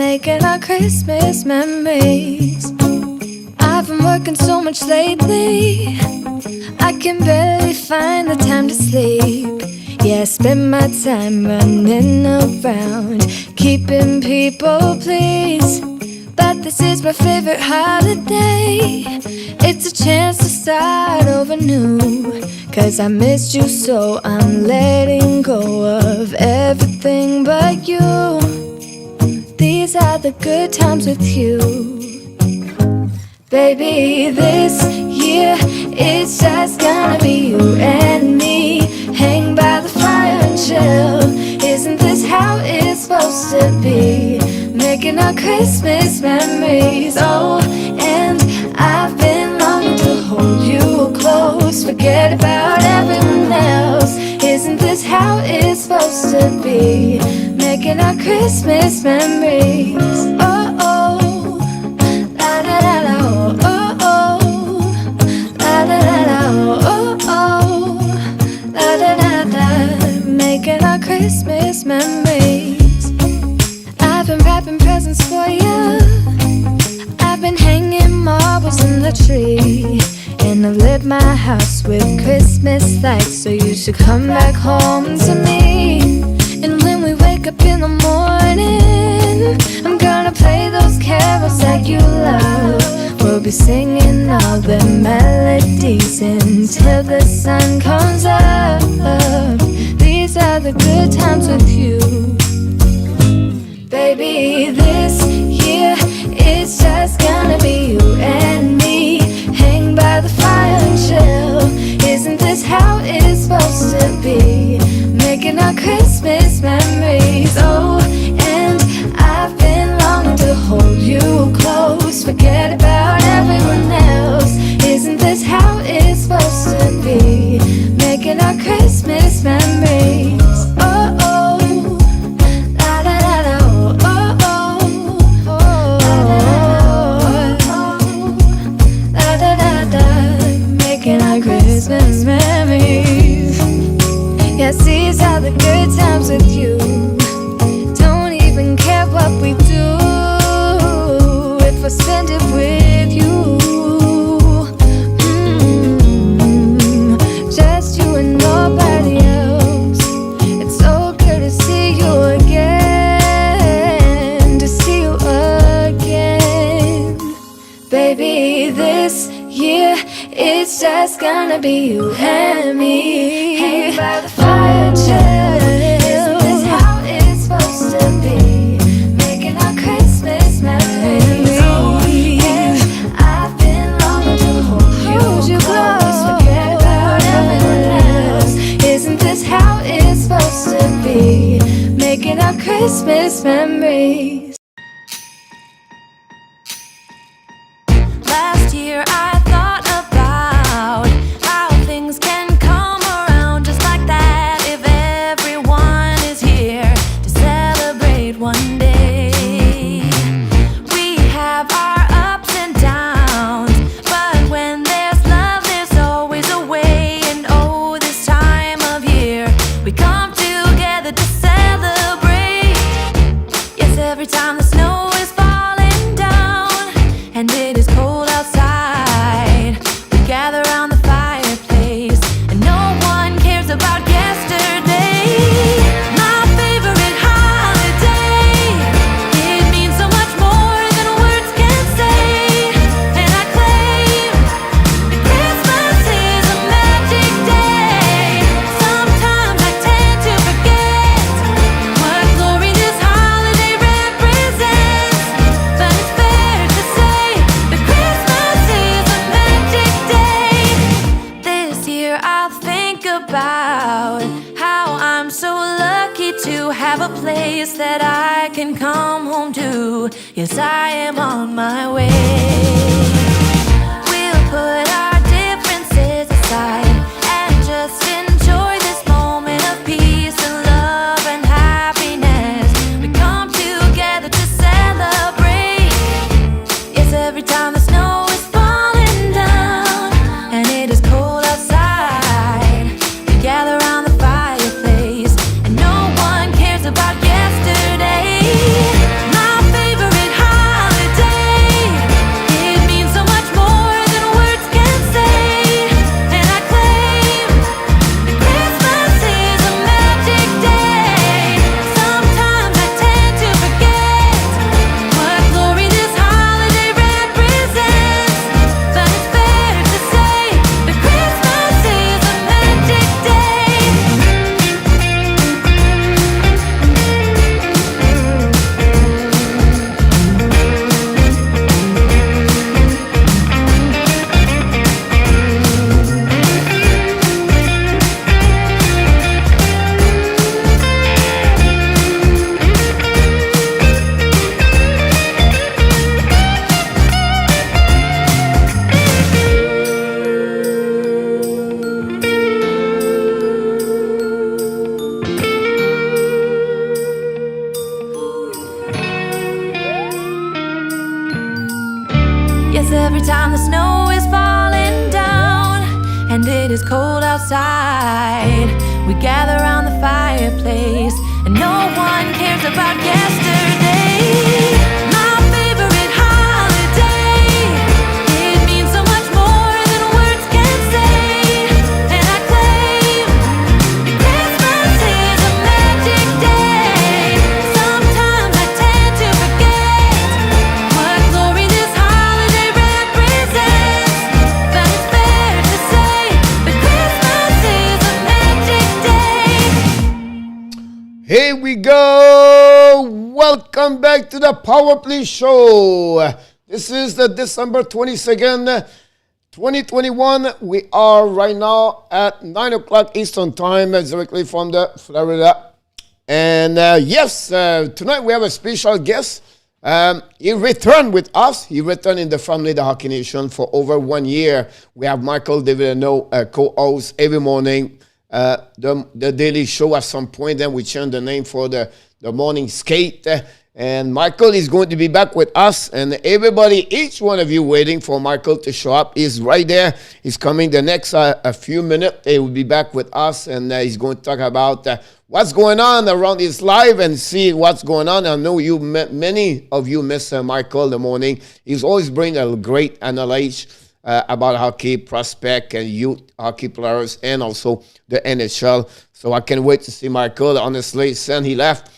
making our Christmas memories. I've been working so much lately, I can barely find the time to sleep. Yeah, I spend my time running around, keeping people pleased. But this is my favorite holiday. It's a chance to start over new. Cause I missed you so I'm letting go of everything but you. These are the good times with you. Baby, this year it's just gonna be you and me. Hang by the fire and chill. Isn't this how it's supposed to be? Making our Christmas memories. Oh, and I've been longing to hold you close. Forget about everyone else. Isn't this how it's supposed to be? Making our Christmas memories. Oh, oh, la da da da, oh, oh, la da da da, oh, oh, la da da da. Making our Christmas memories. I've been wrapping presents for you. I've been hanging marbles in the tree, and I've lit my house with Christmas lights. So you should come back home to me. And when we wake up in the morning, I'm gonna play those carols that you love. We'll be singing all the melodies until the sun comes up. These are the good times with you. Baby, this year it's just gonna be you and me. Hang by the fire and chill. Isn't this how it's supposed to be? Making our Christmas memories. Oh, and I've been longing to hold you close. Forget about everyone else. Isn't this how it's supposed to be? Making our Christmas memories. Oh, oh. Christmas memories. Yes, these are the good times with you. Don't even care what we do if I spend it with you. Just you and nobody else. It's so good to see you again, to see you again. Baby, this year it's just gonna be you and me. Hang by the fire and chill. Isn't this how it's supposed to be? Making our Christmas memories. Oh, and I've been longing to hold you close. Forget about everyone else. Isn't this how it's supposed to be? Making our Christmas memories. Last year I thought about how things can come around just like that if everyone is here to celebrate one day. We have our ups and downs, but when there's love there's always a way. And oh, this time of year we come together to celebrate. Yes, every time the snow is falling down and it is cold outside, we gather around the fireplace and no one cares about yesterday. My favorite holiday, it means so much more than words can say. And I claim that Christmas is a magic day. Sometimes I tend to forget what glory this holiday represents, but it's fair to say that Christmas is a magic day. This year I'll think about how I'm so lucky to have a place that I can come home to. Yes, I am on my way. We'll put our differences aside and just enjoy this moment of peace and love and happiness. We come together to celebrate. Yes, every time the snow is falling down and it is cold outside, we gather around the fireplace and no one cares about yesterday. My favorite is cold outside, we gather around the fireplace, and no one cares about yesterday. My favorite holiday, it means so much more than words can say. And I claim Christmas is a magic day. Sometimes I tend to forget what glory this holiday represents. But it's fair to say that Christmas is a magic day. Here we go. Welcome back to the Power Play Show. This is the December 22nd, 2021. We are right now at 9 o'clock Eastern Time, directly from the Florida. And yes, tonight we have a special guest. He returned with us. He returned in the family, the Hockey Nation, for over 1 year. We have Michael Devellano, co-host every morning. The Daily Show at some point. Then we changed the name for the Morning Skate. And Michael is going to be back with us. And everybody, each one of you waiting for Michael to show up. He's right there. He's coming the next a few minutes. He will be back with us. And he's going to talk about what's going on around his life and see what's going on. I know many of you miss Michael in the morning. He's always bringing a great analysis about hockey, prospect, and youth hockey players, and also the NHL. So I can't wait to see Michael. Honestly, since he left,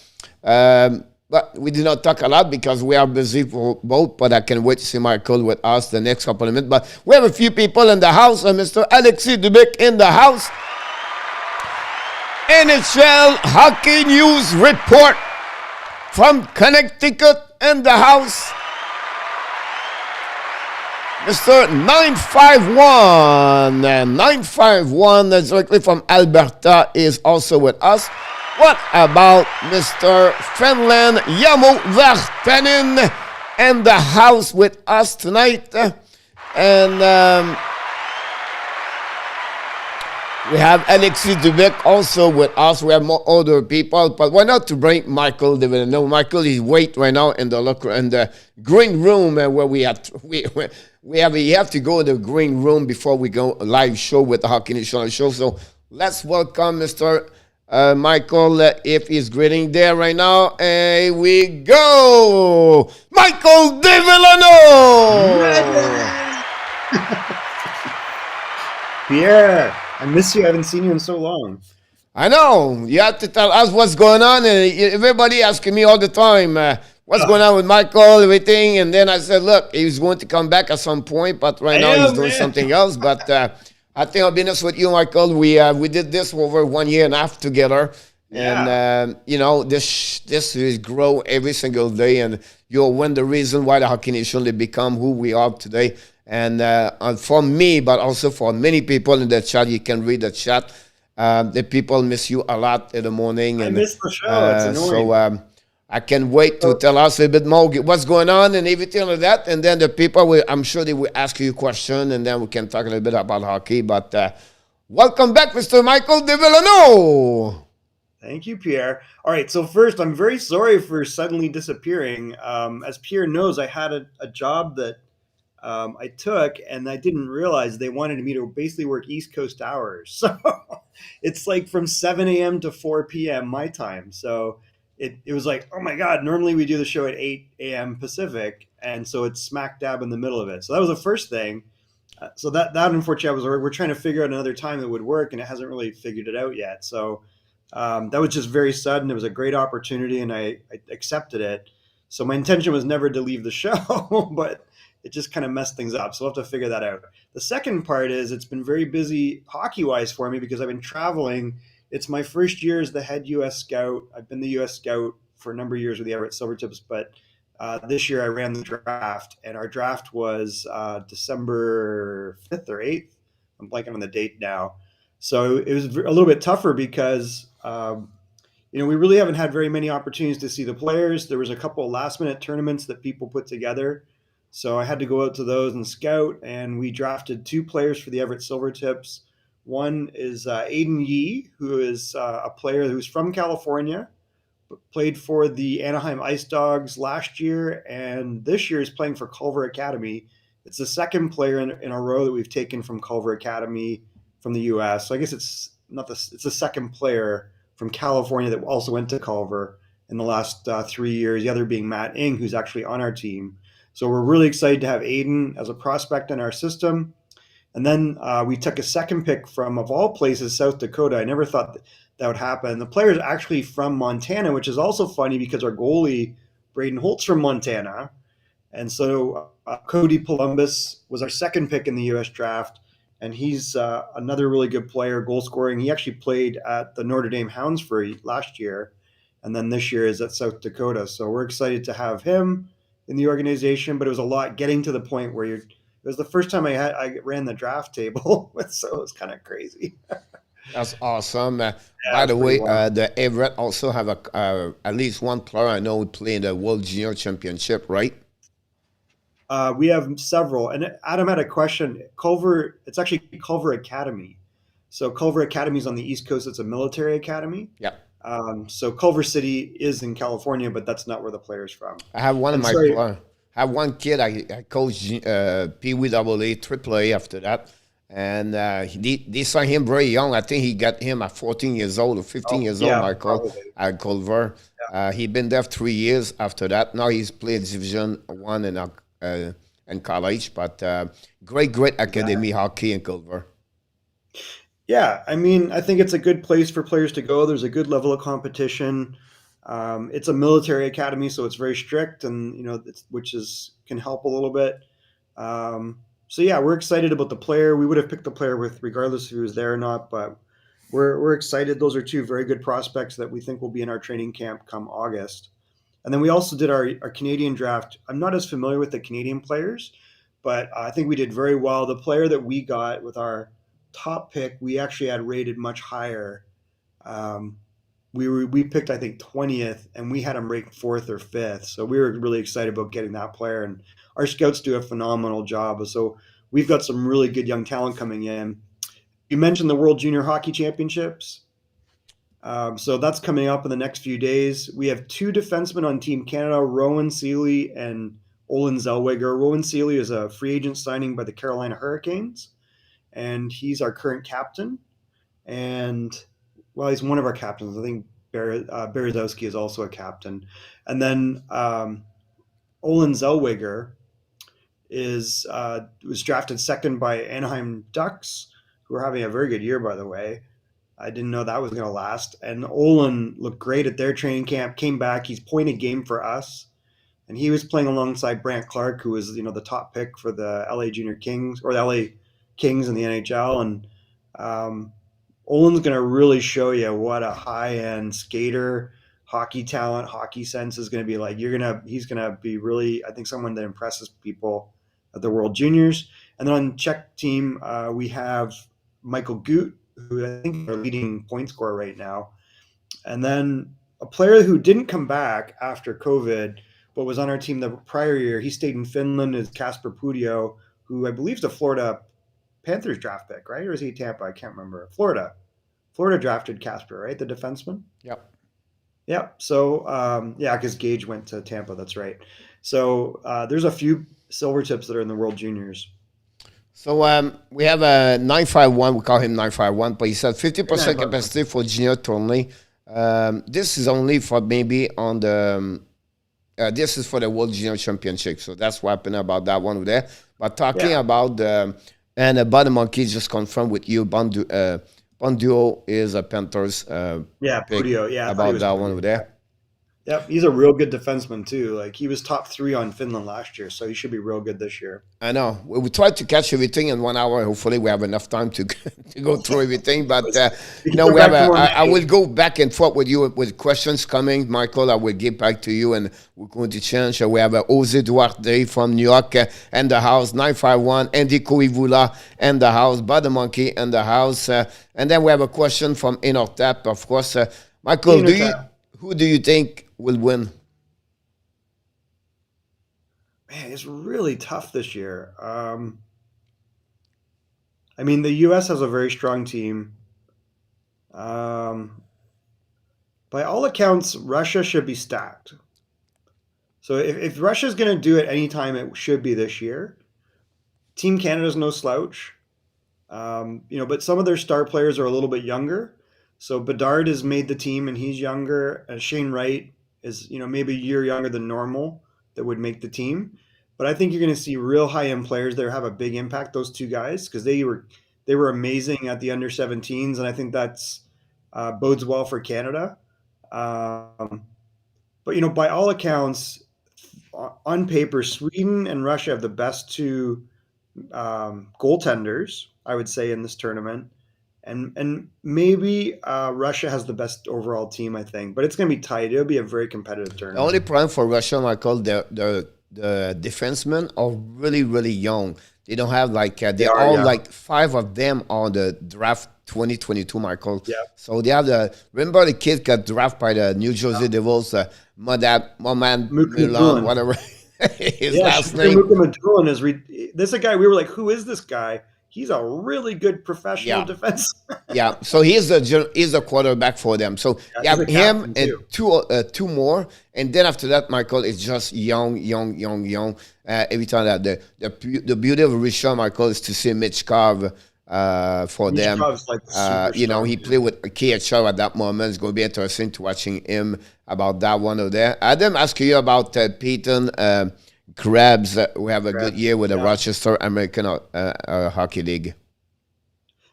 but we did not talk a lot because we are busy for both, but I can wait to see Michael with us the next couple of minutes. But we have a few people in the house. Mr. Alexis Dubic in the house. NHL Hockey News Report from Connecticut in the house. Mr. 951, 951, directly from Alberta, is also with us. What about Mr. Finland Jamo Vartanen in the house with us tonight? And we have Alexis Dubic also with us. We have more other people, but why not to bring Michael Devellano? Michael is wait right now in the green room where we have to go to the green room before we go live show with the Hockey Nation show. So let's welcome Mr. Michael if he's greeting there right now. Here we go, Michael Devellano. Pierre, I miss you. I haven't seen you in so long. I know. You have to tell us what's going on. And everybody asking me all the time, what's going on with Michael, everything. And then I said, look, he's going to come back at some point, but right now he's doing something else. But I think I'll be honest with you, Michael. We did this for over 1 year and a half together. And, this is grow every single day. And you're one of the reasons why the Hockey Nation they become who we are today. And for me, but also for many people in the chat, you can read the chat. The people miss you a lot in the morning. I and miss the show. It's annoying. So I can wait to tell us a bit more what's going on and everything like that. And then the people, I'm sure they will ask you a question, and then we can talk a little bit about hockey. But welcome back, Mr. Michael Devellano. Thank you, Pierre. All right, so first, I'm very sorry for suddenly disappearing. As Pierre knows, I had a job that I took, and I didn't realize they wanted me to basically work East Coast hours. So it's like from 7 a.m. to 4 p.m. my time. So it was like, oh my God, normally we do the show at 8 a.m. Pacific. And so it's smack dab in the middle of it. So that was the first thing. So that unfortunately, we're trying to figure out another time that would work, and it hasn't really figured it out yet. So that was just very sudden. It was a great opportunity, and I accepted it. So my intention was never to leave the show, but it just kind of messed things up. So we'll have to figure that out. The second part is it's been very busy hockey-wise for me because I've been traveling. It's my first year as the head U.S. scout. I've been the U.S. scout for a number of years with the Everett Silvertips, but this year I ran the draft, and our draft was December 5th or 8th. I'm blanking on the date now. So it was a little bit tougher because we really haven't had very many opportunities to see the players. There was a couple of last-minute tournaments that people put together. So I had to go out to those and scout, and we drafted 2 players for the Everett Silvertips. One is Aiden Yee, who is a player who's from California, but played for the Anaheim Ice Dogs last year, and this year is playing for Culver Academy. It's the second player in a row that we've taken from Culver Academy from the U.S. So I guess it's not it's the second player from California that also went to Culver in the last 3 years. The other being Matt Ing, who's actually on our team. So we're really excited to have Aiden as a prospect in our system. And then we took a second pick from, of all places, South Dakota. I never thought that would happen. The player is actually from Montana, which is also funny because our goalie, Braden Holt's from Montana. And so Cody Columbus was our second pick in the U.S. draft. And he's another really good player, goal scoring. He actually played at the Notre Dame Hounds for last year. And then this year is at South Dakota. So we're excited to have him in the organization. But it was a lot getting to the point where it was the first time I ran the draft table. So it was kind of crazy. That's awesome. By the way, the Everett also have at least one player I know playing the World Junior Championship, right? We have several. And Adam had a question. Culver, it's actually Culver Academy. So Culver Academy is on the East Coast. It's a military academy. Yeah. So Culver City is in California, but that's not where the player's from. I have one of my players. I have one kid. I coached Pee Wee AA, AAA after that. And they signed him very young. I think he got him at 14 years old or 15 years old, Michael, at Culver. Yeah. He'd been there 3 years after that. Now he's played Division 1 in college. But great academy hockey in Culver. Yeah, I mean, I think it's a good place for players to go. There's a good level of competition. It's a military academy, so it's very strict, and which can help a little bit. So yeah, we're excited about the player. We would have picked the player regardless if he was there or not, but we're excited. Those are two very good prospects that we think will be in our training camp come August. And then we also did our Canadian draft. I'm not as familiar with the Canadian players, but I think we did very well. The player that we got with our top pick, we actually had rated much higher. We picked, I think, 20th, and we had him ranked 4th or 5th. So we were really excited about getting that player. And our scouts do a phenomenal job. So we've got some really good young talent coming in. You mentioned the World Junior Hockey Championships. So that's coming up in the next few days. We have 2 defensemen on Team Canada, Rowan, Seeley, and Olin Zellweger. Rowan Seeley is a free agent signing by the Carolina Hurricanes, and he's our current captain. And, well, he's one of our captains. I think Berezowski is also a captain. And then Olin Zellweger was drafted second by Anaheim Ducks, who are having a very good year, by the way. I didn't know that was going to last. And Olin looked great at their training camp, came back. He's point a game for us. And he was playing alongside Brant Clark, who was, the top pick for the LA Junior Kings, or the LA Kings in the NHL. And Olin's going to really show you what a high-end skater, hockey talent, hockey sense is going to be like. He's going to be really, I think, someone that impresses people at the World Juniors. And then on Czech team, we have Michael Gut, who I think is our leading point scorer right now. And then a player who didn't come back after COVID, but was on our team the prior year. He stayed in Finland, is Casper Pudio, who I believe is a Florida Panthers draft pick, right? Or is he Tampa? I can't remember. Florida drafted Casper, right? The defenseman? Yep. So, because Gage went to Tampa. That's right. So there's a few silver tips that are in the World Juniors. So we have a 951. We call him 951, but he said 50% capacity for junior only. This is only for maybe on the. This is for the World Junior Championship. So that's what happened about that one over there. But talking about and Bottom Monkey just confirmed with you, Bonduo is a Panthers. Pudio. About that one over there. Yep, he's a real good defenseman too. Like, he was top 3 on Finland last year, so he should be real good this year. I know. We tried to catch everything in 1 hour. Hopefully, we have enough time to go through everything. But we have. I will go back and forth with you with questions coming, Michael. I will get back to you, and we're going to change. We have Jose Duarte from New York and the house 951. Andy Koivula and the house. Bottom Monkey and the house. And then we have a question from Inortap, of course. Michael, who do you think will win? Man, it's really tough this year. I mean, the U.S. has a very strong team. By all accounts, Russia should be stacked. So if Russia's going to do it anytime, it should be this year. Team Canada's no slouch. But some of their star players are a little bit younger. So Bedard has made the team and he's younger. Shane Wright is, maybe a year younger than normal that would make the team. But I think you're going to see real high end players there have a big impact. Those two guys, because they were amazing at the under 17s, and I think that's bodes well for Canada. But by all accounts, on paper, Sweden and Russia have the best two goaltenders, I would say, in this tournament, and maybe Russia has the best overall team, I think, but it's going to be tight. It'll be a very competitive The only tournament. problem for Russia, Michael, the defensemen are really, really young. They don't have They they're are, all yeah, like five of them on the draft 2022, Michael. yeah, So they have remember the kid got drafted by the New Jersey Devils, Moman Milan, Mukhamadullin. whatever his Yeah, last name. Mukhamadullin is. This is a guy we were like, who is this guy? He's a really good professional Yeah. defense. Yeah, so he's the quarterback for them. So Yeah, you he's have a him captain and too. two more, and then after that, Michael is just young, young, young, young. Every time that the beauty of Russia, Michael, is to see Mitch Carve for them. Mishkov's like the superstar. He played with KHL at that moment. It's going to be interesting to watching him about that one over there. Adam asked you about Peyton Krebs. We have a good Krebs, year with the yeah. Rochester American Hockey League.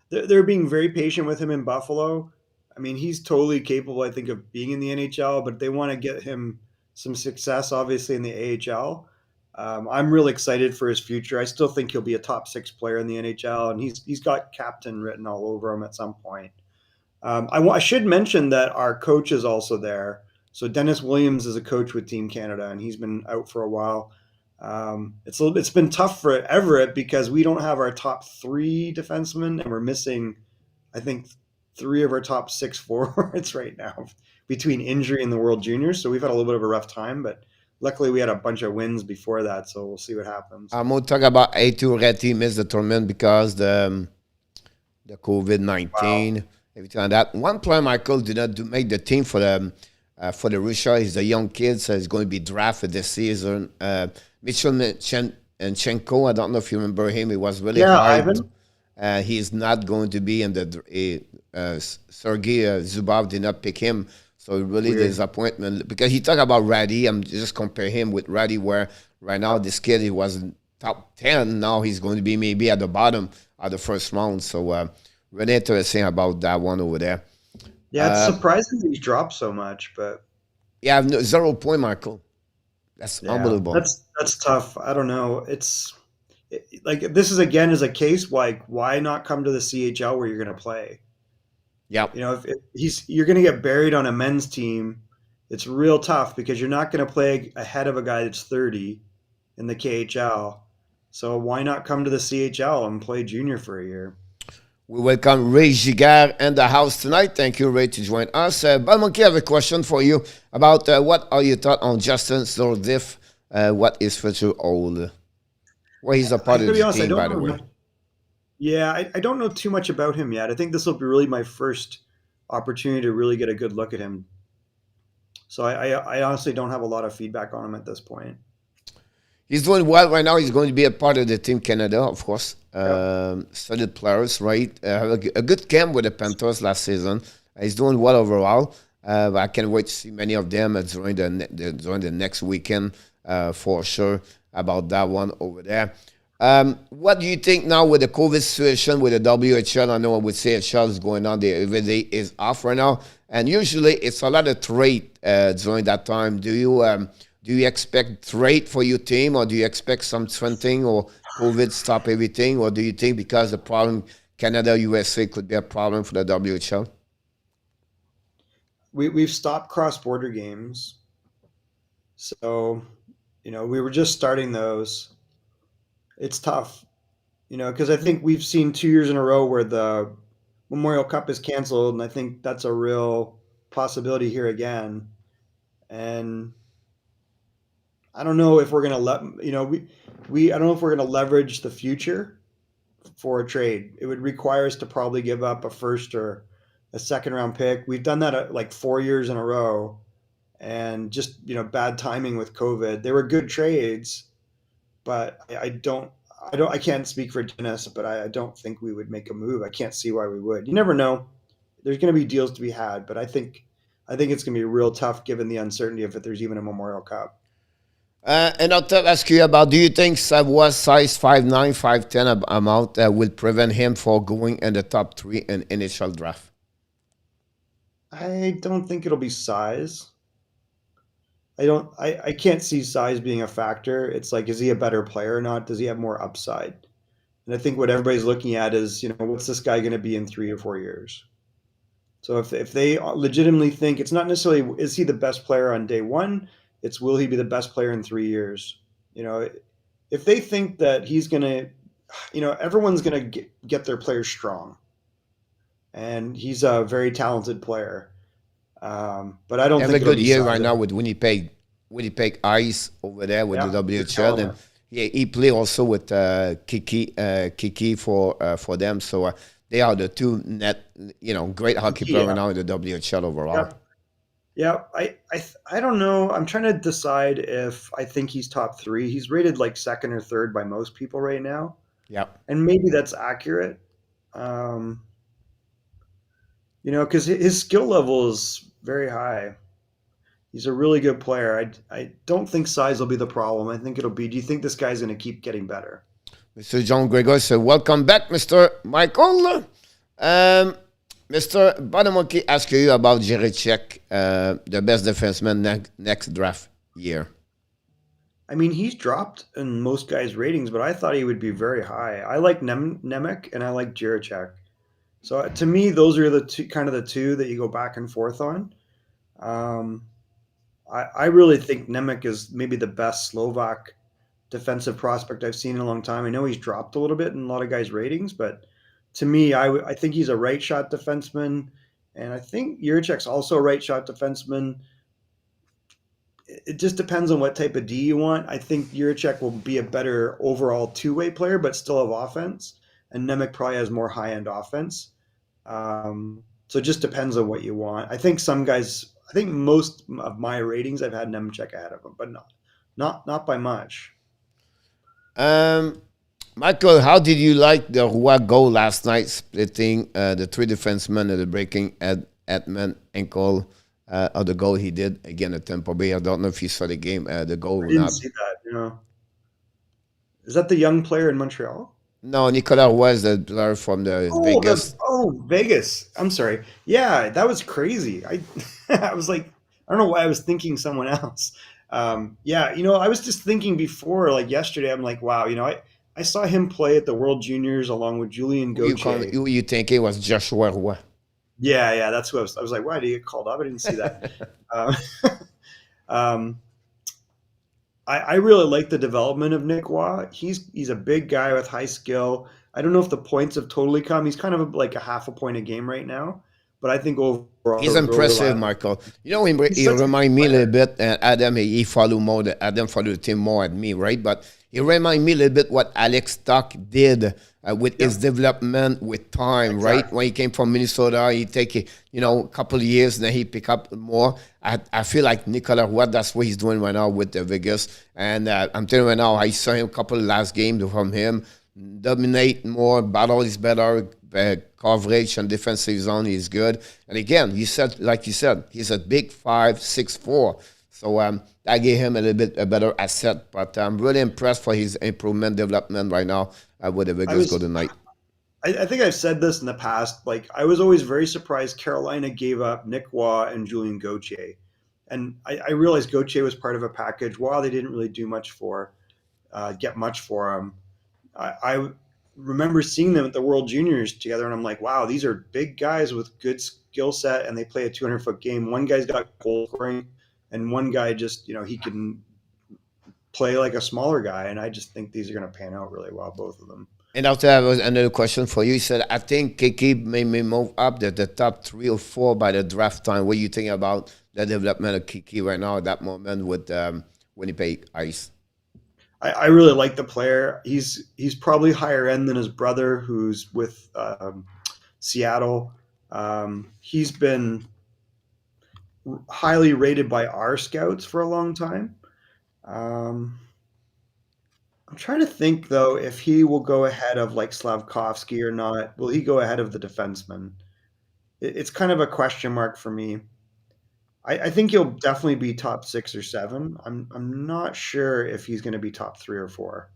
They're being very patient with him in Buffalo. I mean, he's totally capable, I think, of being in the NHL, but they want to get him some success, obviously, in the AHL. I'm really excited for his future. I still think he'll be a top 6 player in the NHL, and he's got captain written all over him at some point. I should mention that our coach is also there. So Dennis Williams is a coach with Team Canada, and he's been out for a while. It's been tough for Everett because we don't have our top 3 defensemen, and we're missing, I think, 3 of our top 6 forwards right now between injury and the World Juniors. So we've had a little bit of a rough time, but luckily we had a bunch of wins before that. So we'll see what happens. I'm going to talk about A2 Reti missed the tournament because the COVID Wow. 19, everything like that. One player, Michael, did not make the team for the Russia. He's a young kid, so he's going to be drafted this season. Mitchell Chenko, I don't know if you remember him. He was really Yeah, hyped. Ivan. He's not going to be in the. Sergei Zubov did not pick him, so really Weird. disappointment because he talked about Raddy. I'm just compare him with Raddy, where right now this kid he was in top 10. Now he's going to be maybe at the bottom of the first round. So really interesting about that one over there. Yeah, it's surprising that he's dropped so much, but Yeah, no, 0 point, Michael. That's yeah, unbelievable. that's tough. I don't know. Like this is again is a case like why not come to the CHL where you're going to play? Yeah. If you're going to get buried on a men's team, it's real tough because you're not going to play ahead of a guy that's 30 in the KHL. So why not come to the CHL and play junior for a year? We welcome Ray Giguère in the house tonight. Thank you, Ray, to join us. Balmonkey, I have a question for you about what are your thoughts on Justin Zordif? What is future old? Well, he's a I part of gotta be the honest, I team, don't by the know way. much. Yeah, I don't know too much about him yet. I think this will be really my first opportunity to really get a good look at him. So I honestly don't have a lot of feedback on him at this point. He's doing well right now. He's going to be a part of the Team Canada, of course. Yep. Solid players, right? Have a good camp with the Panthers last season. He's doing well overall. I can't wait to see many of them during the next weekend for sure about that one over there. What do you think now with the COVID situation with the WHL? I know with CHL is going on. Every day is off right now, and usually it's a lot of trade during that time. Do you expect trade for your team, or do you expect some strengthening, or COVID stop everything, or do you think because the problem Canada USA could be a problem for the WHL? We've stopped cross border games, so we were just starting those. It's tough, because I think we've seen 2 years in a row where the Memorial Cup is canceled, and I think that's a real possibility here again. And I don't know if we're gonna I don't know if we're gonna leverage the future for a trade. It would require us to probably give up a first or a second round pick. We've done that like 4 years in a row, and just bad timing with COVID. They were good trades, but I can't speak for Dennis, but I don't think we would make a move. I can't see why we would. You never know. There's going to be deals to be had, but I think it's going to be real tough given the uncertainty of if there's even a Memorial Cup. And I'll ask you about, do you think Savoie's size 5'9", 5'10" amount will prevent him from going in the top 3 in initial draft? I don't think it'll be size. I can't see size being a factor. It's like, is he a better player or not? Does he have more upside? And I think what everybody's looking at is, what's this guy going to be in 3 or 4 years? So if they legitimately think it's not necessarily is he the best player on day one, it's will he be the best player in 3 years? If they think that he's going to, everyone's going to get their players strong, and he's a very talented player. But I don't Have think a it'll good be year size. right now with Winnipeg Ice over there with Yeah, the good WHL, and talent. he play also with Kiki for them. So they are the two great hockey players right Yeah, now in the WHL overall. yeah, yeah. I don't know. I'm trying to decide if I think he's top three. He's rated like second or third by most people right now, Yeah. and maybe that's accurate. Um, because his skill level is very high. He's a really good player. I don't think size will be the problem. I think it'll be, do you think this guy's going to keep getting better? Mr. John Gregor said, welcome back, Mr. Michael. Mr. Badamoki asked you about Jiricek, the best defenseman next draft year. I mean, he's dropped in most guys' ratings, but I thought he would be very high. I like Nemec and I like Jiricek. So to me, those are the two, kind of the two that you go back and forth on. Um, I really think Nemec is maybe the best Slovak defensive prospect I've seen in a long time. I know he's dropped a little bit in a lot of guys' ratings, but to me, I think he's a right shot defenseman, and I think Jiricek's also a right shot defenseman. It just depends on what type of D you want. I think Jiricek will be a better overall two-way player, but still have offense, and Nemec probably has more high-end offense. So it just depends on what you want. I think some guys, I think most of my ratings, I've had Nemec ahead of him, but not by much. Michael, how did you like the Roy goal last night, splitting the three defensemen and the breaking Edmund ankle of the goal he did again at Tampa Bay? I don't know if you saw the game, the goal I or didn't not. see that. Is that the young player in Montreal? No, Nicolas was the player from the Vegas. Vegas. I'm sorry. Yeah, that was crazy. I was like, I don't know why I was thinking someone else. Yeah, I was just thinking before, like yesterday, I'm like, wow, I saw him play at the World Juniors along with Julian Gauthier. Who you think it was Joshua Roy? Yeah, that's what I was like, why did he get called up? I didn't see that. um, um, I really like the development of Nick Waugh. He's a big guy with high skill. I don't know if the points have totally come. He's kind of like a half a point a game right now, but I think overall He's impressive, Michael. He reminds me a little bit, Adam, he follow more, Adam follow the team more than me, right? But he reminds me a little bit what Alex Stock did with his development with time, right? When he came from Minnesota, he take a couple of years, then he pick up more. I feel like Nicolas Roy, that's what he's doing right now with the Vegas. And I'm telling you right now, I saw him a couple of last games from him. Dominate more, battle is better, coverage and defensive zone is good. And again, like you said, he's a big 5'6'4". So that gave him a little bit a better asset. But I'm really impressed for his improvement development right now with the Vegas Golden Knights. I think I've said this in the past. Like, I was always very surprised Carolina gave up Nick Waugh and Julian Gauthier. And I realized Gauthier was part of a package. Waugh, they didn't really do much get much for him. I remember seeing them at the World Juniors together, and I'm like, wow, these are big guys with good skill set, and they play a 200-foot game. One guy's got goal scoring, and one guy just, he can play like a smaller guy, and I just think these are going to pan out really well, both of them. And after that was another question for you. He said, I think Kiki may move up to the top 3 or 4 by the draft time. What do you think about the development of Kiki right now at that moment with Winnipeg Ice? I really like the player. He's probably higher end than his brother, who's with Seattle. He's been highly rated by our scouts for a long time. I'm I'm trying to think though if he will go ahead of like Slavkovsky or not. Will he go ahead of the defenseman? It's kind of a question mark for me. I think he'll definitely be top 6 or 7. I'm not sure if he's going to be top 3 or 4.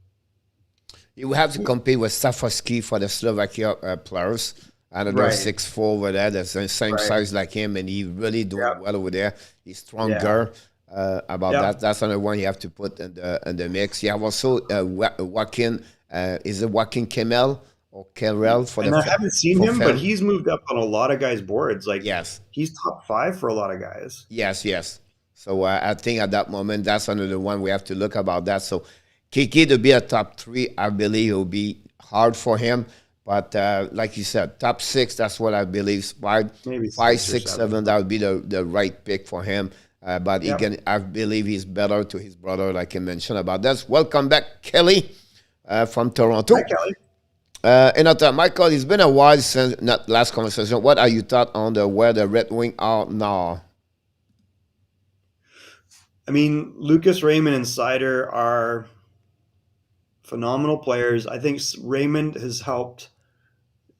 You have to compete with Safosky for the Slovakia players. Another Right. 6'4" over there that's the same Right. size like him, and he really doing Yep. well over there. He's Yeah. stronger. About Yep. that, that's another one you have to put in the mix. You have also Joaquin. Is it Joaquin Kemel or Kerrell for And the I haven't seen for him, but Fem? he's moved up on a lot of guys' boards. Like Yes, he's top 5 for a lot of guys. yes. So I think at that moment that's another one we have to look about that. So Kiki to be a top 3, I believe it will be hard for him. But like you said, top 6, that's what I believe. Maybe Five, 6 or 6, 7. 7, that would be the right pick for him. But Yep. again, I believe he's better to his brother, like I mentioned about that. Welcome back, Kelly, from Toronto. Hi, Kelly. Michael, it's been a while since not last conversation. What are you thought on where the Red Wings are now? I mean, Lucas Raymond and Sider are phenomenal players. I think Raymond has helped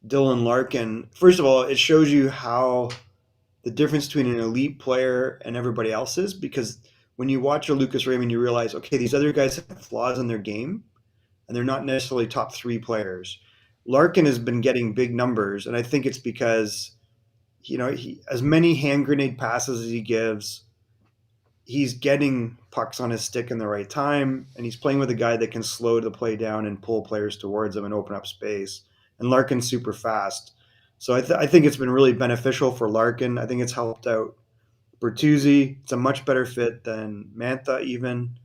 Dylan Larkin. First of all, it shows you how the difference between an elite player and everybody else is, because when you watch a Lucas Raymond, you realize, okay, these other guys have flaws in their game, and they're not necessarily top 3 players. Larkin has been getting big numbers, and I think it's because, he as many hand grenade passes as he gives, he's getting pucks on his stick in the right time, and he's playing with a guy that can slow the play down and pull players towards him and open up space. And Larkin's super fast. So I think it's been really beneficial for Larkin. I think it's helped out Bertuzzi. It's a much better fit than Mantha even.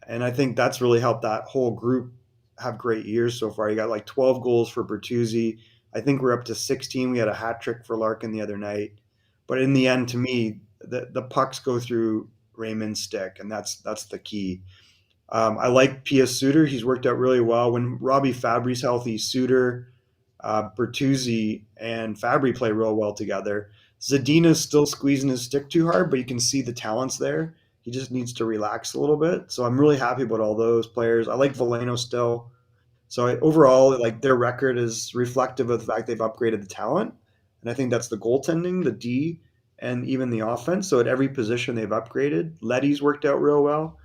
And I think that's really helped that whole group have great years so far. You got like 12 goals for Bertuzzi. I think we're up to 16. We had a hat trick for Larkin the other night. But in the end, to me, the pucks go through Raymond's stick, and that's the key. I like P.S. Suter. He's worked out really well. When Robbie Fabry's healthy, Suter, Bertuzzi, and Fabry play real well together. Zadina's still squeezing his stick too hard, but you can see the talent's there. He just needs to relax a little bit. So I'm really happy about all those players. I like Devellano still. So overall, like their record is reflective of the fact they've upgraded the talent. And I think that's the goaltending, the D, and even the offense. So at every position they've upgraded. Letty's worked out real well.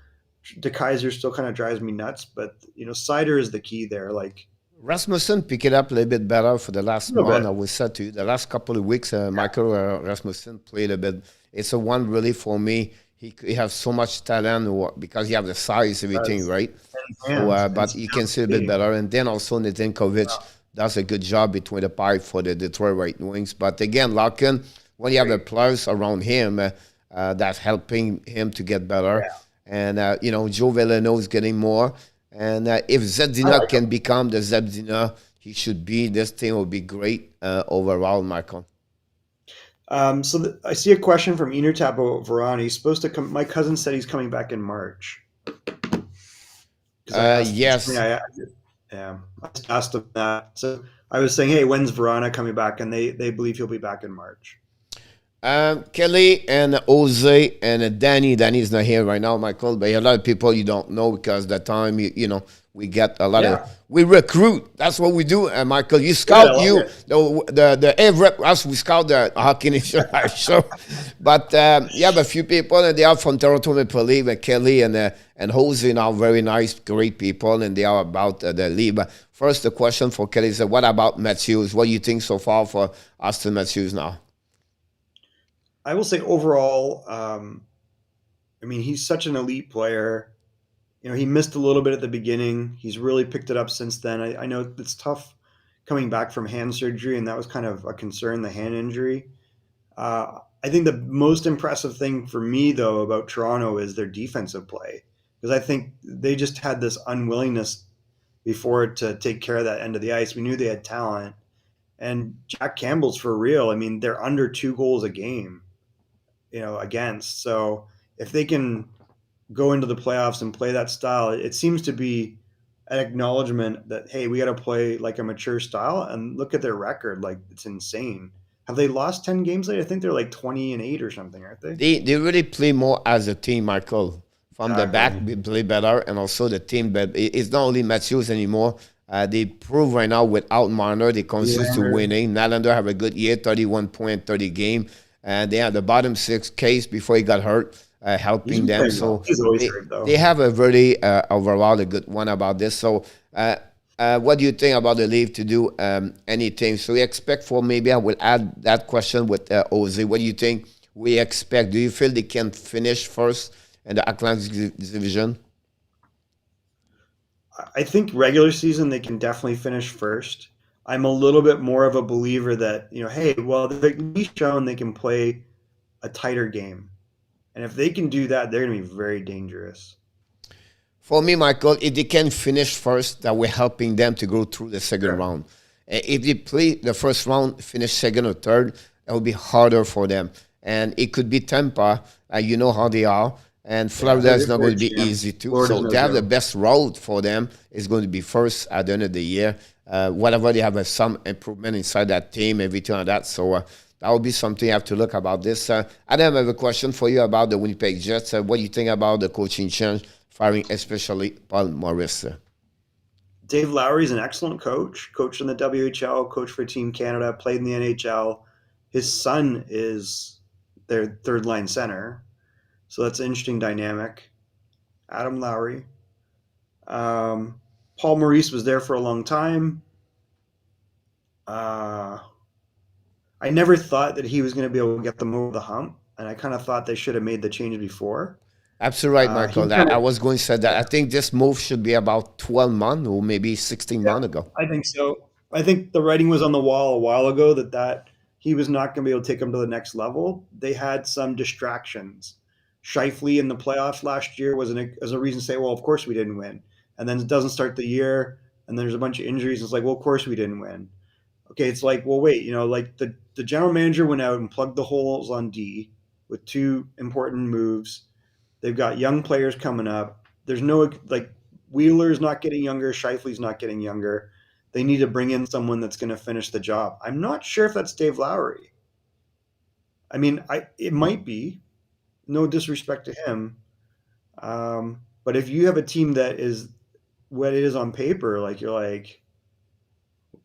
De Kaiser still kind of drives me nuts, but Sider is the key there. Like Rasmussen pick it up a little bit better for the last little month. bit. I will say to you, the last couple of weeks, Michael Rasmussen played a bit. It's a one really for me. He has so much talent because he have the size, everything, Does. right? So, And but he can see a bit better. And then also Netinkovic does a good job between the pipe for the Detroit Red Wings. But again, Larkin, when you have the players around him, that's helping him to get better. Yeah. And, Joe Veleno is getting more. And if Zadina can become the Zadina he should be, this team will be great overall, Michael. So I see a question from Enertap about Varane. He's supposed to come. My cousin said he's coming back in March. 'Cause I asked- Yes. I just asked him that. So I was saying, hey, when's Varane coming back? And they believe he'll be back in March. Kelly and Jose and Danny. Danny's not here right now, Michael, but a lot of people you don't know because the time, we get a lot of, we recruit. That's what we do, Michael. You scout, I love the Everett, us, we scout the hockey nation show. But you have a few people, and they are from Toronto Maple Leaf, and Kelly and Jose are very nice, great people, and they are about the league. But first, the question for Kelly is, what about Matthews? What do you think so far for Austin Matthews now? I will say overall, he's such an elite player. He missed a little bit at the beginning. He's really picked it up since then. I know it's tough coming back from hand surgery, and that was kind of a concern, the hand injury. I think the most impressive thing for me, though, about Toronto is their defensive play, because I think they just had this unwillingness before to take care of that end of the ice. We knew they had talent, and Jack Campbell's for real. They're under 2 goals a game, against. So if they can go into the playoffs and play that style, it seems to be an acknowledgement that, hey, we got to play like a mature style. And look at their record. Like, it's insane. Have they lost 10 games lately? I think they're like 20-8 or something, aren't they? They really play more as a team, Michael. from the back, we play better, and also the team. But it's not only Matthews anymore. They prove right now without Marner, they consist to winning. Nylander have a good year, 31 point, 30 game. And they have the bottom six case before he got hurt, helping them. So they have a very overall a good one about this. So what do you think about the Leaf to do anything? So we expect for maybe I will add that question with Jose. What do you think we expect? Do you feel they can finish first in the Atlantic Division? I think regular season they can definitely finish first. I'm a little bit more of a believer that, hey, well, they've shown they can play a tighter game. And if they can do that, they're going to be very dangerous. For me, Michael, if they can finish first, that we're helping them to go through the second round. If they play the first round, finish second or third, that will be harder for them. And it could be Tampa. You know how they are. And Florida is not going to be easy too. Florida's so they have the best road for them is going to be first at the end of the year. Whatever they have some improvement inside that team, everything like that. So that will be something you have to look about this. Adam, I have a question for you about the Winnipeg Jets. What do you think about the coaching change, firing especially Paul Maurice? Dave Lowry is an excellent coach. Coached in the WHL, coached for Team Canada, played in the NHL. His son is their third-line center. So that's an interesting dynamic. Adam Lowry. Paul Maurice was there for a long time. I never thought that he was going to be able to get them over the hump, and I kind of thought they should have made the change before. Absolutely right, Michael. I was going to say that. I think this move should be about 12 months or maybe 16 months ago. I think so. I think the writing was on the wall a while ago that he was not going to be able to take them to the next level. They had some distractions. Scheifele in the playoffs last year was a reason to say, well, of course we didn't win. And then it doesn't start the year, and there's a bunch of injuries. It's like, well, of course we didn't win. Okay, it's like, well, wait, like the general manager went out and plugged the holes on D with two important moves. They've got young players coming up. There's no, Wheeler's not getting younger. Scheifele's not getting younger. They need to bring in someone that's going to finish the job. I'm not sure if that's Dave Lowry. I mean, it might be. No disrespect to him. But if you have a team that is what it is on paper, you're like,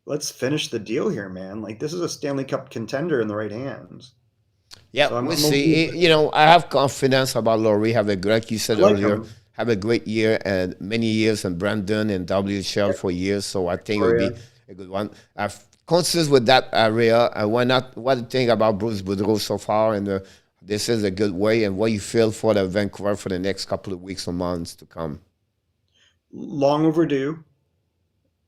let's finish the deal here, man. This is a Stanley Cup contender in the right hands. Yeah, so we'll see. I have confidence about Laurie. Like you said earlier, have a great year and many years in Brandon and WHL for years. So I think it will be a good one. Consistent with that area, what do you think about Bruce Boudreau so far? And this is a good way. And what you feel for the Vancouver for the next couple of weeks or months to come? Long overdue.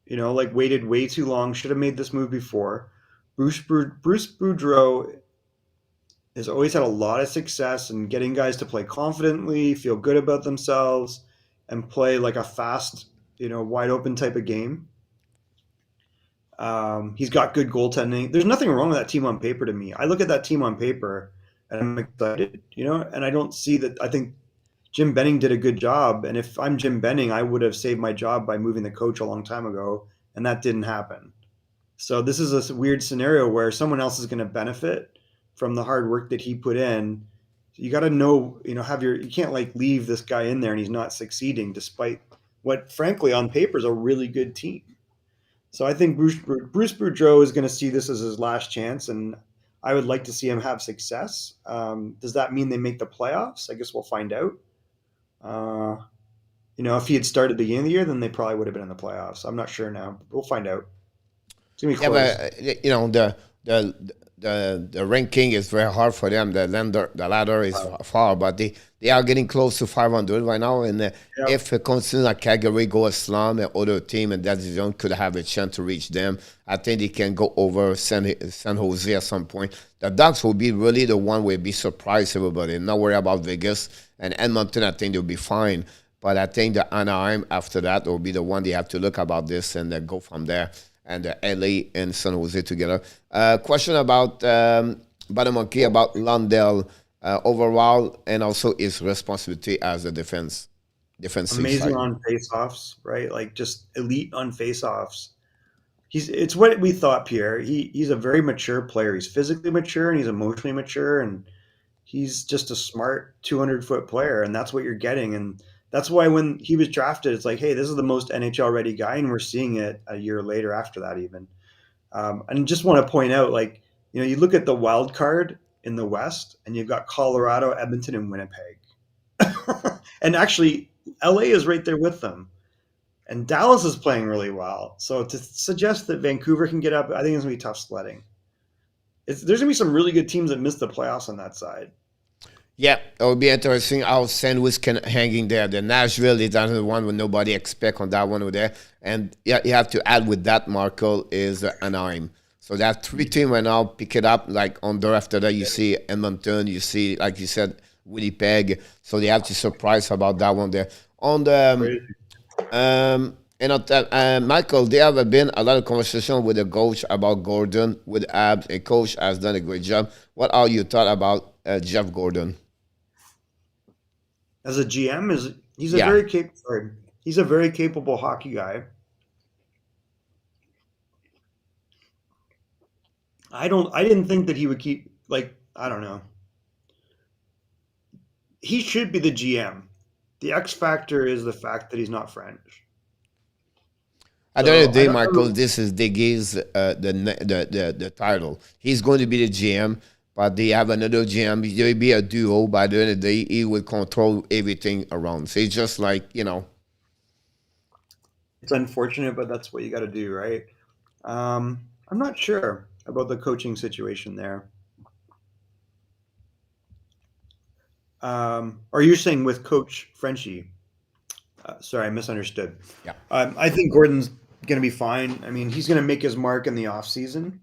Waited way too long. Should have made this move before. Bruce Boudreau has always had a lot of success in getting guys to play confidently, feel good about themselves, and play like a fast, wide open type of game. He's got good goaltending. There's nothing wrong with that team on paper to me. I look at that team on paper and I'm excited, and I don't see that. I think Jim Benning did a good job. And if I'm Jim Benning, I would have saved my job by moving the coach a long time ago. And that didn't happen. So this is a weird scenario where someone else is going to benefit from the hard work that he put in. You got to know, you can't leave this guy in there and he's not succeeding despite what, frankly, on paper is a really good team. So I think Bruce Boudreau is going to see this as his last chance, and I would like to see him have success. Does that mean they make the playoffs? I guess we'll find out. If he had started at the beginning of the year, then they probably would have been in the playoffs. I'm not sure now. But we'll find out. It's going to be close. But, the ranking is very hard for them. The ladder is far, but they are getting close to 500 right now. And if considering like Calgary go a slum, and other team in that division could have a chance to reach them, I think they can go over San Jose at some point. The Ducks will be really the one where be surprised everybody. Not worry about Vegas and Edmonton. I think they'll be fine. But I think the Anaheim after that will be the one they have to look about this and go from there. And LA and San Jose together. Question about Badamonkey, about Lundell overall, and also his responsibility as a defensive amazing side. On faceoffs, right? Just elite on faceoffs. It's what we thought, Pierre. He's a very mature player. He's physically mature and he's emotionally mature, and He's just a smart 200-foot player, and that's what you're getting. And that's why when he was drafted, it's like, hey, this is the most NHL ready guy, and we're seeing it a year later after that even. And just want to point out, like, you look at the wild card in the West, and you've got Colorado, Edmonton, and Winnipeg. And actually, LA is right there with them. And Dallas is playing really well. So to suggest that Vancouver can get up, I think it's going to be tough sledding. There's going to be some really good teams that miss the playoffs on that side. Yeah, it would be interesting how St. Louis can hang in there. The Nashville is another one with nobody expect on that one over there. And yeah, you have to add with that, Marco, is Anaheim. So that three team right now pick it up like on there. After that, you see Edmonton, you see, like you said, Winnipeg. So they have to surprise about that one there. On the Michael, there have been a lot of conversation with the coach about Gordon with Abs. A coach has done a great job. What are your thoughts about Jeff Gordon? As a GM, he's a Yeah. he's a very capable hockey guy. I didn't think that he would keep, like, I don't know. He should be the GM. The X factor is the fact that he's not French. At the end of the day, I Michael, don't- this is the title. He's going to be the GM, but they have another GM. There will be a duo. By the end of the day, he will control everything around. So it's just like, It's unfortunate, but that's what you got to do, right? I'm not sure about the coaching situation there. Or you're saying with Coach Frenchy? Sorry, I misunderstood. Yeah. I think Gordon's going to be fine. I mean, he's going to make his mark in the offseason.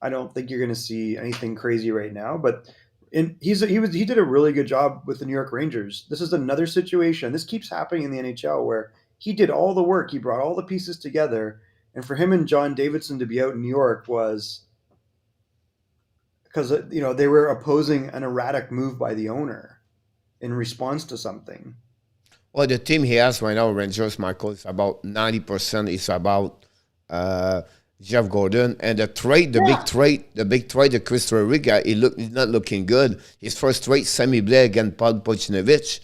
I don't think you're going to see anything crazy right now, but he did a really good job with the New York Rangers. This is another situation. This keeps happening in the NHL where he did all the work. He brought all the pieces together, and for him and John Davidson to be out in New York was because they were opposing an erratic move by the owner in response to something. Well, the team he has right now, Rangers, Michael, is about 90% is about Jeff Gordon. And the big trade, the Chris Rodriguez, he's not looking good. His first trade, Sammy Blair against Paul Buchnevich.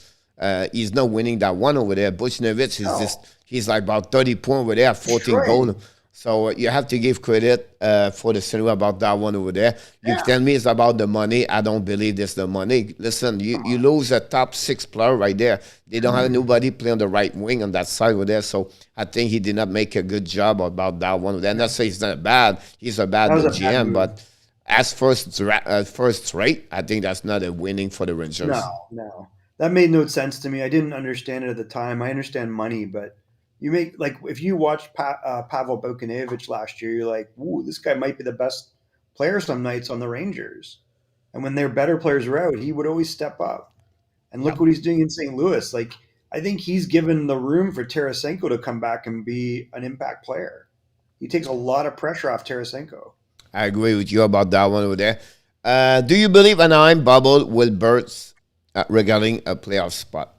He's not winning that one over there. Buchnevich is he's like about 30 points over there, 14 goals. So you have to give credit for the cinema about that one over there. You tell me it's about the money. I don't believe it's the money. Listen, you lose a top 6 player right there. They don't have nobody playing on the right wing on that side over there. So I think he did not make a good job about that one over there. And not say he's not bad. He's a bad GM, but as first rate, I think that's not a winning for the Rangers. No. That made no sense to me. I didn't understand it at the time. I understand money, but you make, like, if you watched Pavel Buchnevich last year, you're like, ooh, this guy might be the best player some nights on the Rangers. And when their better players are out, he would always step up. And look what he's doing in St. Louis. Like, I think he's given the room for Tarasenko to come back and be an impact player. He takes a lot of pressure off Tarasenko. I agree with you about that one over there. Do you believe Anaheim bubble will burst regarding a playoff spot?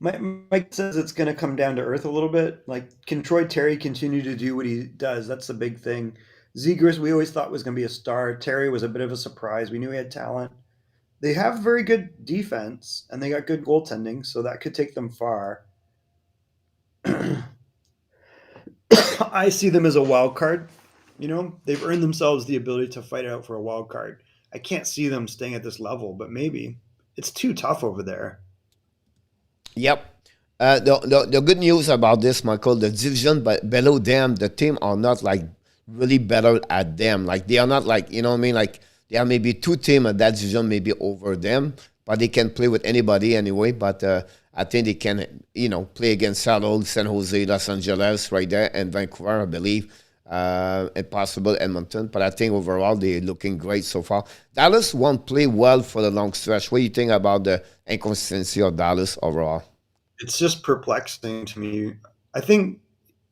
Mike says it's going to come down to earth a little bit. Like, can Troy Terry continue to do what he does? That's the big thing. Zegras, we always thought was going to be a star. Terry was a bit of a surprise. We knew he had talent. They have very good defense, and they got good goaltending, so that could take them far. I see them as a wild card. They've earned themselves the ability to fight out for a wild card. I can't see them staying at this level, but maybe. It's too tough over there. Yep. The good news about this, Michael, the division below them, the team are not like really better at them. Like they are not like, you know what I mean? Like there are maybe 2 teams at that division maybe over them, but they can play with anybody anyway. But I think they can, play against Seattle, San Jose, Los Angeles right there, and Vancouver, I believe, and possible Edmonton. But I think overall they're looking great so far. Dallas won't play well for the long stretch. What do you think about the inconsistency of Dallas overall? It's just perplexing to me. I think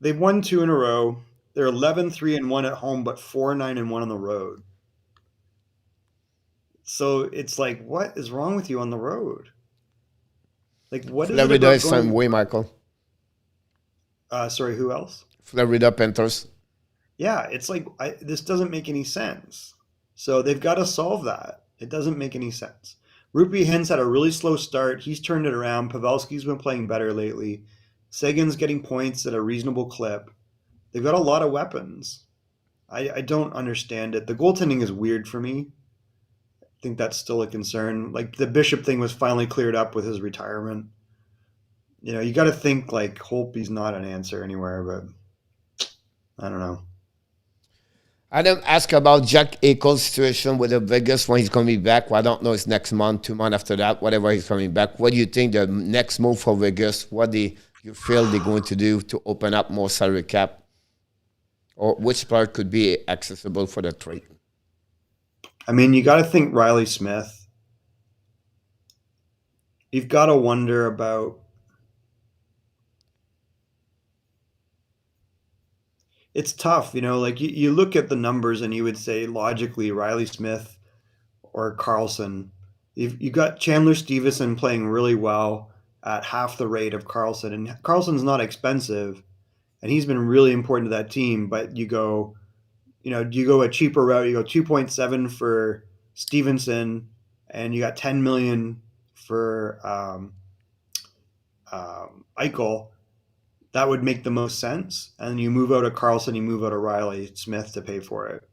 they've won 2 in a row. They're 11-3-1 at home, but 4-9-1 on the road. So it's like, what is wrong with you on the road? Like, what is it Florida about is same way, Michael. Sorry, who else? Florida Panthers. Yeah, it's like this doesn't make any sense. So they've got to solve that. It doesn't make any sense. Rupi Hintz had a really slow start. He's turned it around. Pavelski's been playing better lately. Sagan's getting points at a reasonable clip. They've got a lot of weapons. I don't understand it. The goaltending is weird for me. I think that's still a concern. Like the Bishop thing was finally cleared up with his retirement. You got to think like Holtby's not an answer anywhere, but I don't know. I didn't ask about Jack Eichel's situation with the Vegas when he's going to be back. Well, I don't know. It's next month, 2 months after that, whatever he's coming back. What do you think the next move for Vegas? What do you feel they're going to do to open up more salary cap? Or which player could be accessible for the trade? I mean, you got to think Riley Smith. You've got to wonder about. It's tough, like you look at the numbers and you would say logically Riley Smith or Carlson. You got Chandler Stevenson playing really well at half the rate of Carlson, and Carlson's not expensive, and he's been really important to that team. But you go a cheaper route. You go 2.7 for Stevenson, and you got 10 million for Eichel. That would make the most sense. And you move out of Carlson, you move out of Riley Smith to pay for it.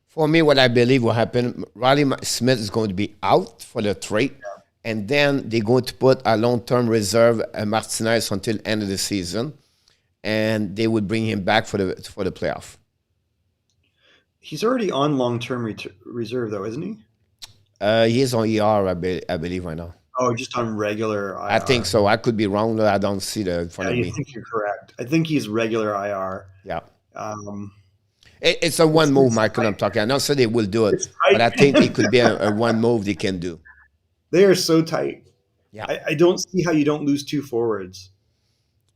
For me, what I believe will happen, Riley Smith is going to be out for the trade, and then they're going to put a long-term reserve Martinez until end of the season, and they would bring him back for the playoff. He's already on long-term reserve, though, isn't he? He is on ER, I believe, right now. Oh, just on regular IR. I think so. I could be wrong, though. I don't see the in front of me. I think you're correct. I think he's regular IR. Yeah. It's a one move, Michael, I'm talking. I'm not saying they will do it, but I think it could be a one move they can do. They are so tight. Yeah. I don't see how you don't lose two forwards.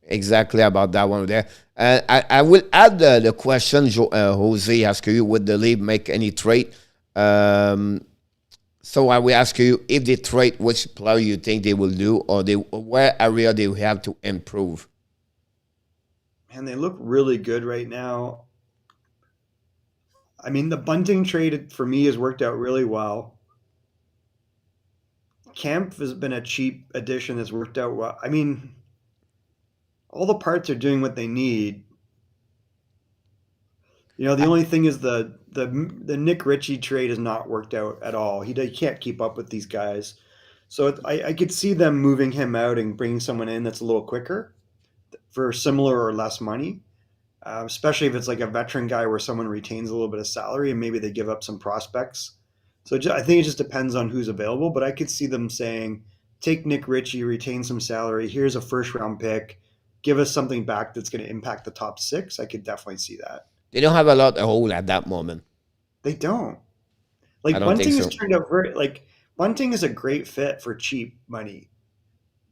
Exactly about that one there. I will add the question Jose asked you, would the league make any trade? So I will ask you, if they trade, which player you think they will do, or where area they will have to improve? Man, they look really good right now. I mean, the Bunting trade for me has worked out really well. Camp has been a cheap addition that's worked out well. I mean, all the parts are doing what they need. The only thing is the Nick Ritchie trade has not worked out at all. He can't keep up with these guys. So I could see them moving him out and bringing someone in that's a little quicker for similar or less money, especially if it's like a veteran guy where someone retains a little bit of salary and maybe they give up some prospects. So I think it just depends on who's available, but I could see them saying, take Nick Ritchie, retain some salary. Here's a first-round pick. Give us something back that's going to impact the top six. I could definitely see that. They don't have a lot of hole at that moment. They don't. Like Bunting has turned out Bunting is a great fit for cheap money.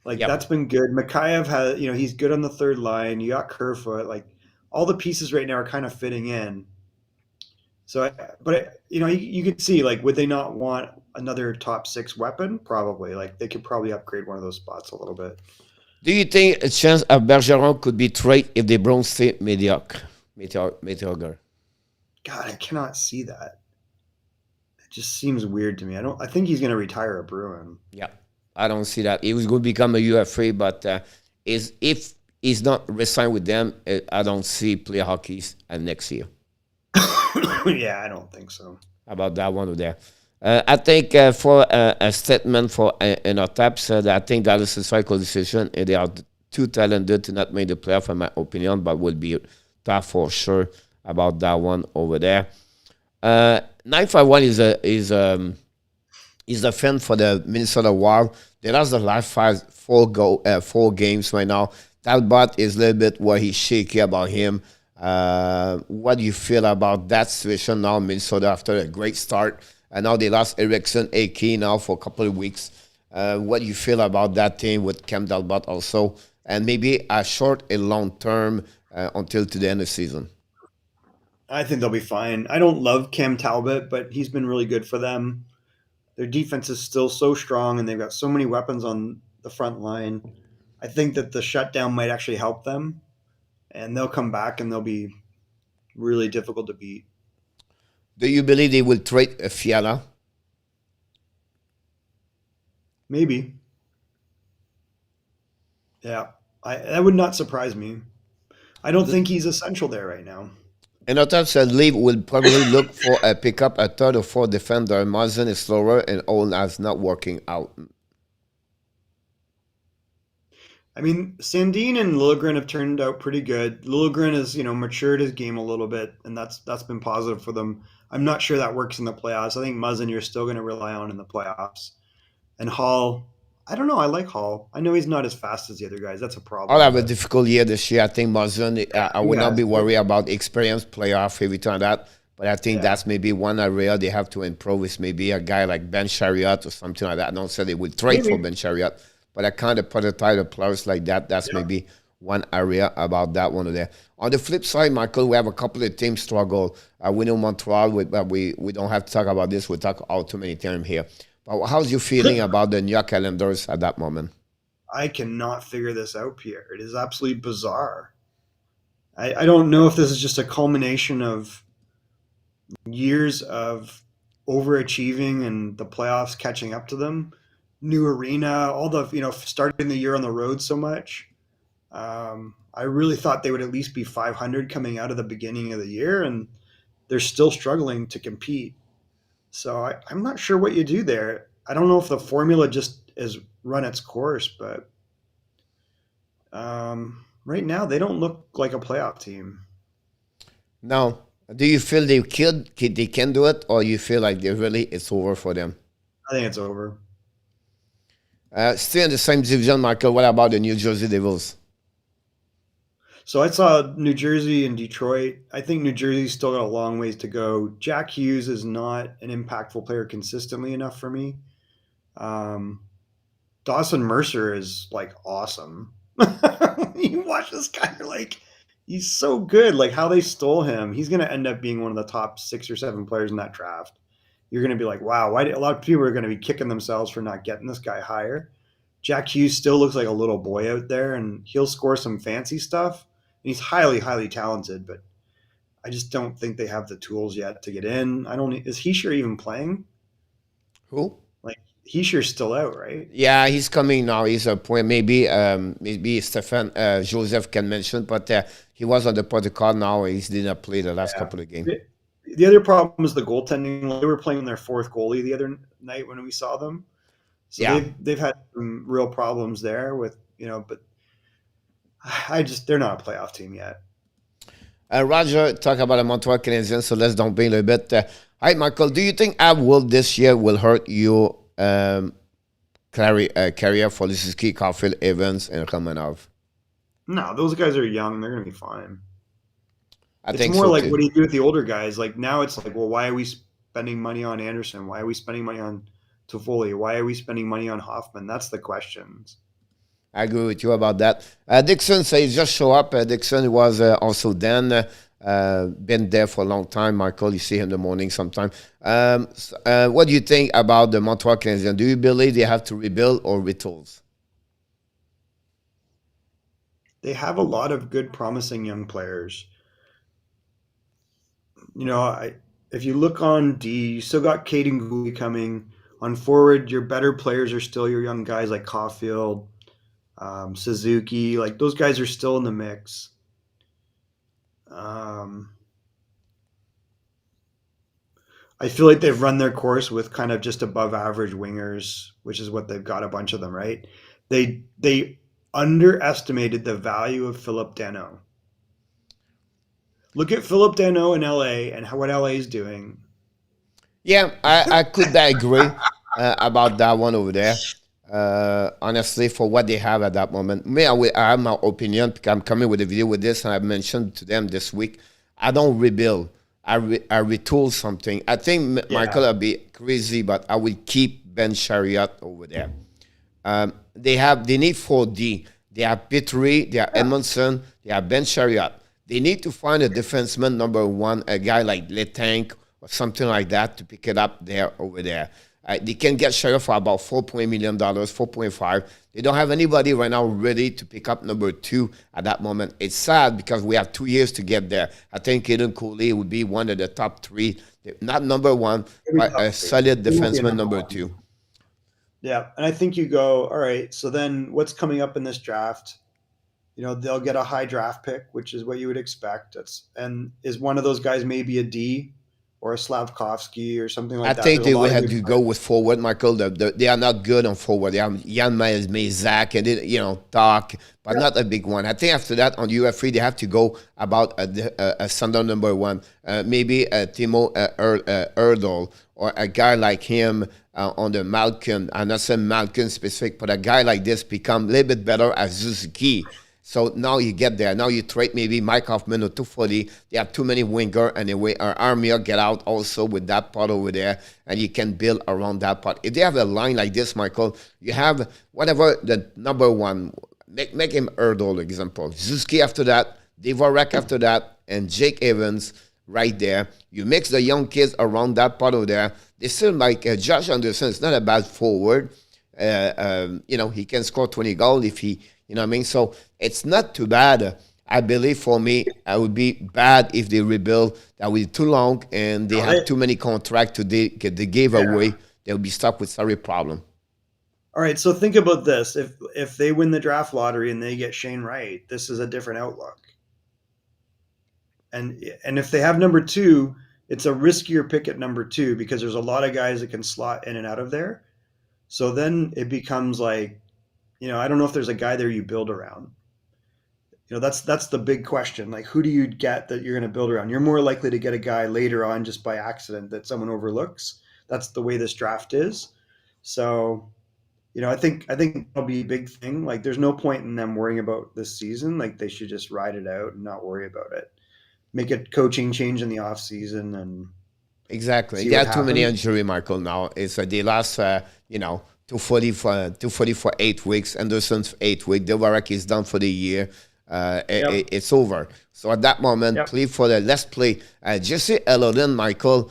That's been good. Mikheyev has, he's good on the third line. You got Kerfoot. Like all the pieces right now are kind of fitting in. So, you could see, would they not want another top six weapon? Probably. They could probably upgrade one of those spots a little bit. Do you think a chance of Bergeron could be traded if the Bruins stay mediocre? God, I cannot see that. It just seems weird to me. I think he's going to retire a Bruin. Yeah, I don't see that. He was going to become a UFA, but if he's not re-signed with them, I don't see play hockey next year. Yeah, I don't think so. About that one there. I think for a statement for an attack said, I think that is a cycle decision. They are too talented to not make the playoff, in my opinion, but will be tough for sure about that one over there. 951 is a fan for the Minnesota Wild. They lost the last four games right now. Talbot is a little bit where he's shaky about him. What do you feel about that situation now, Minnesota, after a great start? And now they lost Eriksson, AK now for a couple of weeks. What do you feel about that team with Cam Talbot also? And maybe a short and long term until to the end of the season? I think they'll be fine. I don't love Cam Talbot, but he's been really good for them. Their defense is still so strong, and they've got so many weapons on the front line. I think that the shutdown might actually help them, and they'll come back and they'll be really difficult to beat. Do you believe they will trade Fiala? Maybe. Yeah, that would not surprise me. I don't think he's essential there right now. And Ottawa said Leave will probably look for a pickup a third or fourth defender. Mazen is slower and Olin is not working out. I mean, Sandin and Liljegren have turned out pretty good. Liljegren has, matured his game a little bit, and that's been positive for them. I'm not sure that works in the playoffs. I think Muzzin you're still going to rely on in the playoffs. And Hall, I don't know. I like Hall. I know he's not as fast as the other guys. That's a problem. I'll have a difficult year this year. I think Mazen, I would not be worried about experience, playoff, everything like that. But I think that's maybe one area they have to improve is maybe a guy like Ben Chariot or something like that. I don't say they will trade for Ben Chariot, but I kind of prototype of players like that. That's maybe one area about that one there. On the flip side, Michael, we have a couple of teams struggle. We know Montreal, but we don't have to talk about this. We talk all too many times here. But how's you feeling about the New York Islanders at that moment? I cannot figure this out, Pierre. It is absolutely bizarre. I don't know if this is just a culmination of years of overachieving and the playoffs catching up to them. New arena, all the, starting the year on the road so much. I really thought they would at least be 500 coming out of the beginning of the year, and they're still struggling to compete. So I'm not sure what you do there. I don't know if the formula just has run its course, but right now they don't look like a playoff team. No. Do you feel they can do it, or you feel like it's over for them? I think it's over. Still in the same division, Michael, what about the New Jersey Devils? So I saw New Jersey and Detroit. I think New Jersey's still got a long ways to go. Jack Hughes is not an impactful player consistently enough for me. Dawson Mercer is like awesome. You watch this guy, you're like, he's so good. Like how they stole him. He's going to end up being one of the top 6 or 7 players in that draft. You're going to be like, wow, why did a lot of people are going to be kicking themselves for not getting this guy higher. Jack Hughes still looks like a little boy out there, and he'll score some fancy stuff. And he's highly, highly talented, but I just don't think they have the tools yet to get in. Is Heischer even playing? Who? Like Heischer's still out, right? Yeah, he's coming now. He's a point. Maybe Stefan Joseph can mention, but he was on the protocol now. He didn't play the last couple of games. The other problem is the goaltending. They were playing their 4th goalie the other night when we saw them. So they've had some real problems there with, but they're not a playoff team yet. Roger, talk about the Montreal Canadiens, so let's don't be a little bit. Hi, Michael, do you think Abwood this year will hurt your career for Lisinski, Caulfield, Evans, and Romanov? No, those guys are young. They're going to be fine. It's more so like, too. what do you do with the older guys? Like now it's like, well, why are we spending money on Anderson? Why are we spending money on Toffoli? Why are we spending money on Hoffman? That's the questions. I agree with you about that. Dixon says just show up. Dixon was also then been there for a long time. Michael, you see him in the morning sometime. What do you think about the Montreal Canadiens? Do you believe they have to rebuild or retool? They have a lot of good, promising young players. If you look on D, you still got Caden Gooley coming. On forward, your better players are still your young guys like Caulfield, Suzuki. Like those guys are still in the mix. I feel like they've run their course with kind of just above average wingers, which is what they've got a bunch of them, right? They underestimated the value of Philip Danault. Look at Philip Danault in LA and what LA is doing. Yeah, I could agree about that one over there. Honestly, for what they have at that moment. Me, I have my opinion because I'm coming with a video with this, and I mentioned to them this week, I don't rebuild. I retool something. I think Michael will be crazy, but I will keep Ben Chariot over there. They need 4D. They have Petrie, they have Edmondson, they have Ben Chariot. They need to find a defenseman number 1, a guy like Letang or something like that to pick it up there over there. They can get Sheriff for about $4 million, 4.5. They don't have anybody right now ready to pick up number 2 at that moment. It's sad because we have 2 years to get there. I think Aiden Cooley would be one of the top 3, not number 1, but a solid defenseman number 2. Yeah, and I think you go, all right, so then what's coming up in this draft? They'll get a high draft pick, which is what you would expect. And is one of those guys maybe a D or a Slavkovsky or something like that? I think they will have to go with forward, Michael. They are not good on forward. They have Jan Mazak and Doc, but not a big one. I think after that on UF3 they have to go about a Sunday number 1, maybe a Timo Erdl or a guy like him on the Malkin. I'm not saying Malkin specific, but a guy like this become a little bit better as Suzuki. So now you get there. Now you trade maybe Mike Hoffman or 240. They have too many winger, and anyway, Armia get out also with that part over there, and you can build around that part. If they have a line like this, Michael, you have whatever the number 1, make him Erdl example. Zuski after that, Dvorak after that, and Jake Evans right there. You mix the young kids around that part over there. They still like Josh Anderson. It's not a bad forward. He can score 20 goals if he. You know what I mean? So it's not too bad. I believe for me, it would be bad if they rebuild. That would be too long and they have too many contracts to they give away. They'll be stuck with sorry problem. All right, so think about this. If they win the draft lottery and they get Shane Wright, this is a different outlook. And if they have number 2, it's a riskier pick at number 2 because there's a lot of guys that can slot in and out of there. So then it becomes like, I don't know if there's a guy there you build around. That's the big question. Like, who do you get that you're going to build around? You're more likely to get a guy later on just by accident that someone overlooks. That's the way this draft is. So, I think that'll be a big thing. Like, there's no point in them worrying about this season. Like, they should just ride it out and not worry about it. Make a coaching change in the off season and exactly. They have too many injury, Michael. Now it's they lost, 240 for 8 weeks. Anderson's for 8 weeks. Dvorak is done for the year. It's over. So at that moment, let's play. Jesse Olin, Michael,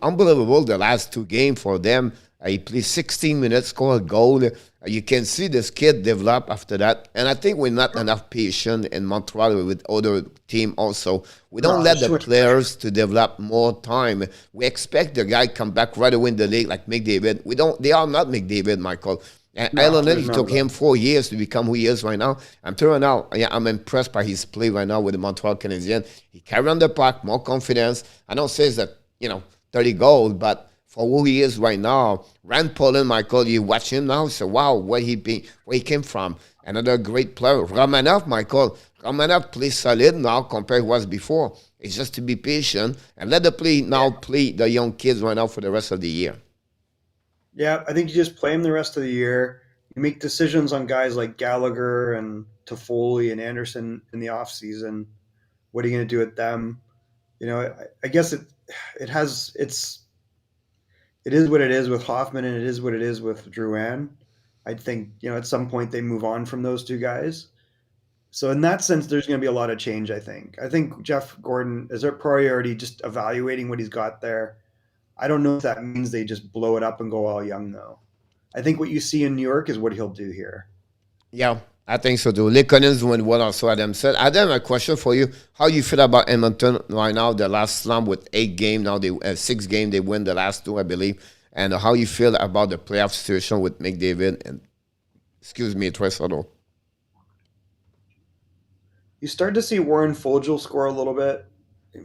unbelievable the last 2 games for them. He played 16 minutes, scored a goal. You can see this kid develop after that. And I think we're not enough patient in Montreal with other team also. We don't let the players to develop more time. We expect the guy come back right away in the league like McDavid. They are not McDavid, Michael. And it took him 4 years to become who he is right now. I'm telling you now, I'm impressed by his play right now with the Montreal Canadiens. He carry on the puck, more confidence. I don't say that, 30 goals, but for who he is right now, Rand Paulin, Michael, you watch him now, so wow, where he came from. Another great player. Romanov, Michael. Romanov plays solid now compared to what was before. It's just to be patient and let the play the young kids right now for the rest of the year. Yeah, I think you just play him the rest of the year. You make decisions on guys like Gallagher and Toffoli and Anderson in the offseason. What are you going to do with them? I guess it is what it is with Hoffman, and it is what it is with Drouin. I think, at some point they move on from those 2 guys. So in that sense, there's going to be a lot of change, I think. I think Jeff Gordon is their priority just evaluating what he's got there. I don't know if that means they just blow it up and go all young, though. I think what you see in New York is what he'll do here. Yeah, I think so too. Lekonen's doing well also, Adam said. Adam, a question for you. How you feel about Edmonton right now? The last slump with 8 games. Now they 6 games. They win the last 2, I believe. And how you feel about the playoff situation with McDavid and, Tresado? You start to see Warren Foegele score a little bit.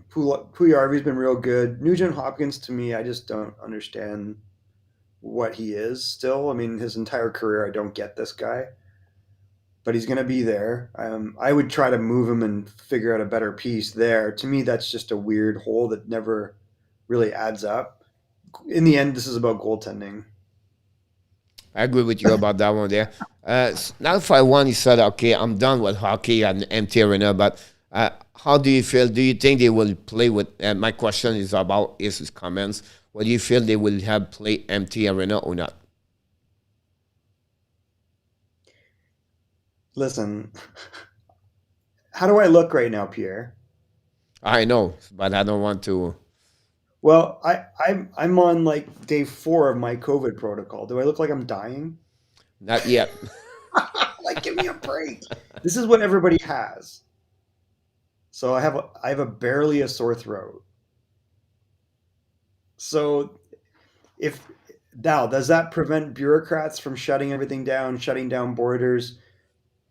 Puyarvi's been real good. Nugent Hopkins, to me, I just don't understand what he is still. I mean, his entire career, I don't get this guy. But he's going to be there. I would try to move him and figure out a better piece there. To me, that's just a weird hole that never really adds up. In the end, this is about goaltending. I agree with you about that one there. Now, if I won, you said, okay, I'm done with hockey and empty arena, but how do you feel? Do you think they will play with, my question is about his comments. What do you feel they will have play empty arena or not? Listen, how do I look right now, Pierre? I know, but I don't want to. Well, I'm on like day 4 of my COVID protocol. Do I look like I'm dying? Not yet. Like, give me a break. This is what everybody has. So I have a barely a sore throat. So if now does that prevent bureaucrats from shutting everything down, shutting down borders,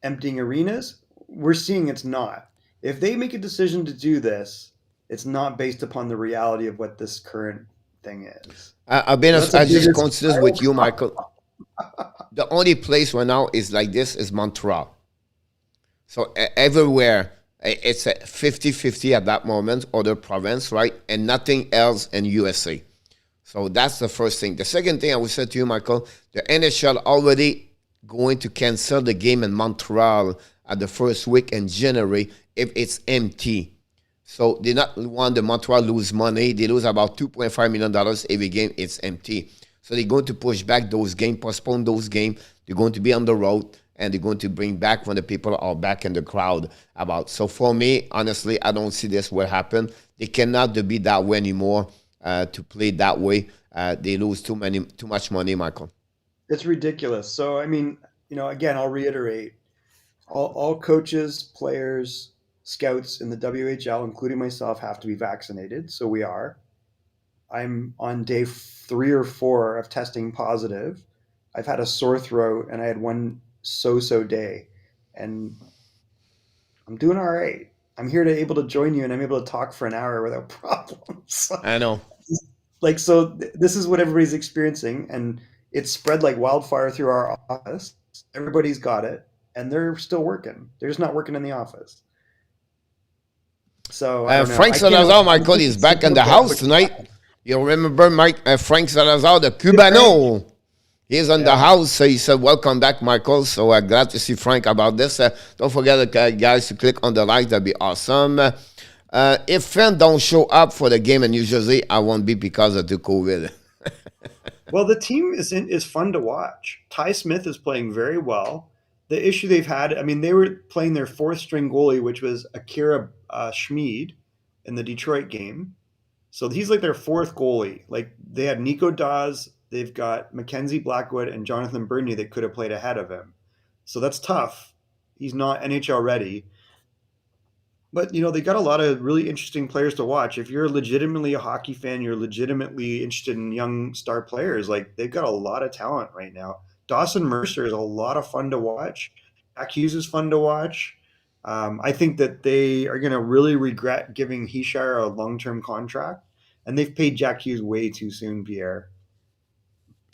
emptying arenas? We're seeing it's not. If they make a decision to do this, it's not based upon the reality of what this current thing is. I've been, So that's a I just bigger consider spiral with you, problem. Michael. The only place right now is like this is Montreal. So everywhere, it's a 50-50 at that moment, other province, right? And nothing else in USA. So that's the first thing. The second thing I would say to you, Michael, the NHL already going to cancel the game in Montreal at the first week in January if it's empty. So they not want the Montreal lose money. They lose about $2.5 million every game it's empty. So they're going to push back those games, postpone those games. They're going to be on the road, and they're going to bring back when the people are back in the crowd. So for me, honestly, I don't see this will happen. They cannot be that way anymore to play that way. They lose too much money, Michael. It's ridiculous. So I mean, again, I'll reiterate: all coaches, players, scouts in the WHL, including myself, have to be vaccinated. So we are. I'm on day 3 or 4 of testing positive. I've had a sore throat, and I had one so-so day, and I'm doing all right. I'm here to able to join you, and I'm able to talk for an hour without problems. I know. This is what everybody's experiencing, and it's spread like wildfire through our office. Everybody's got it, and they're still working. They're just not working in the office. So I don't know. Frank Salazar, Michael, is back in the house tonight. You remember Frank Salazar, the Cubano? He's on the house, so he said, welcome back, Michael. So glad to see Frank about this. Don't forget, guys, to click on the like. That'd be awesome. If fans don't show up for the game in New Jersey, I won't be because of the COVID. Well, the team is fun to watch. Ty Smith is playing very well. The issue they've had, I mean, they were playing their 4th-string goalie, which was Akira Schmid in the Detroit game. So he's like their 4th goalie. Like, they had Nico Dawes, they've got Mackenzie Blackwood, and Jonathan Bernier that could have played ahead of him. So that's tough. He's not NHL ready. But, they got a lot of really interesting players to watch. If you're legitimately a hockey fan, you're legitimately interested in young star players, like, they've got a lot of talent right now. Dawson Mercer is a lot of fun to watch. Jack Hughes is fun to watch. I think that they are going to really regret giving Heishire a long-term contract. And they've paid Jack Hughes way too soon, Pierre.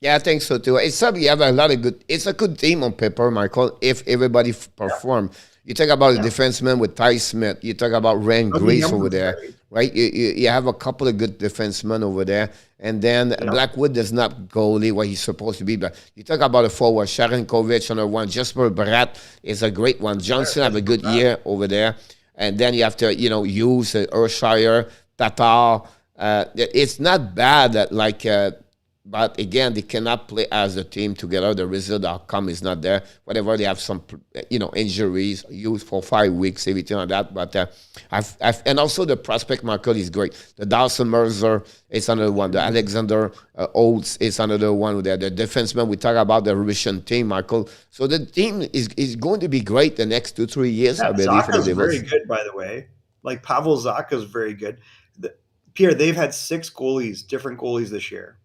Yeah, I think so too. It's you have a lot of good. It's a good team on paper, Michael. If everybody perform, you talk about a defenseman with Ty Smith. You talk about Ryan Grace over there, right? You have a couple of good defensemen over there, and then Blackwood does not goalie what he's supposed to be. But you talk about a forward, Sharon Kovic on the one, Jesper Bratt is a great one. Johnson have a good year over there, and then you have to use Urshire, Tatar. It's not bad like. But again, they cannot play as a team together. The result outcome is not there. Whatever they have some, injuries, used for 5 weeks, everything like that. But and also the prospect market is great. The Dawson Mercer is another one. The Alexander Oates is another one. There, the defenseman we talk about the Russian team, Michael. So the team is going to be great the next 2-3 years. I believe for the Devils. Very good, by the way. Like Pavel Zacha is very good. Pierre, they've had 6 different goalies this year.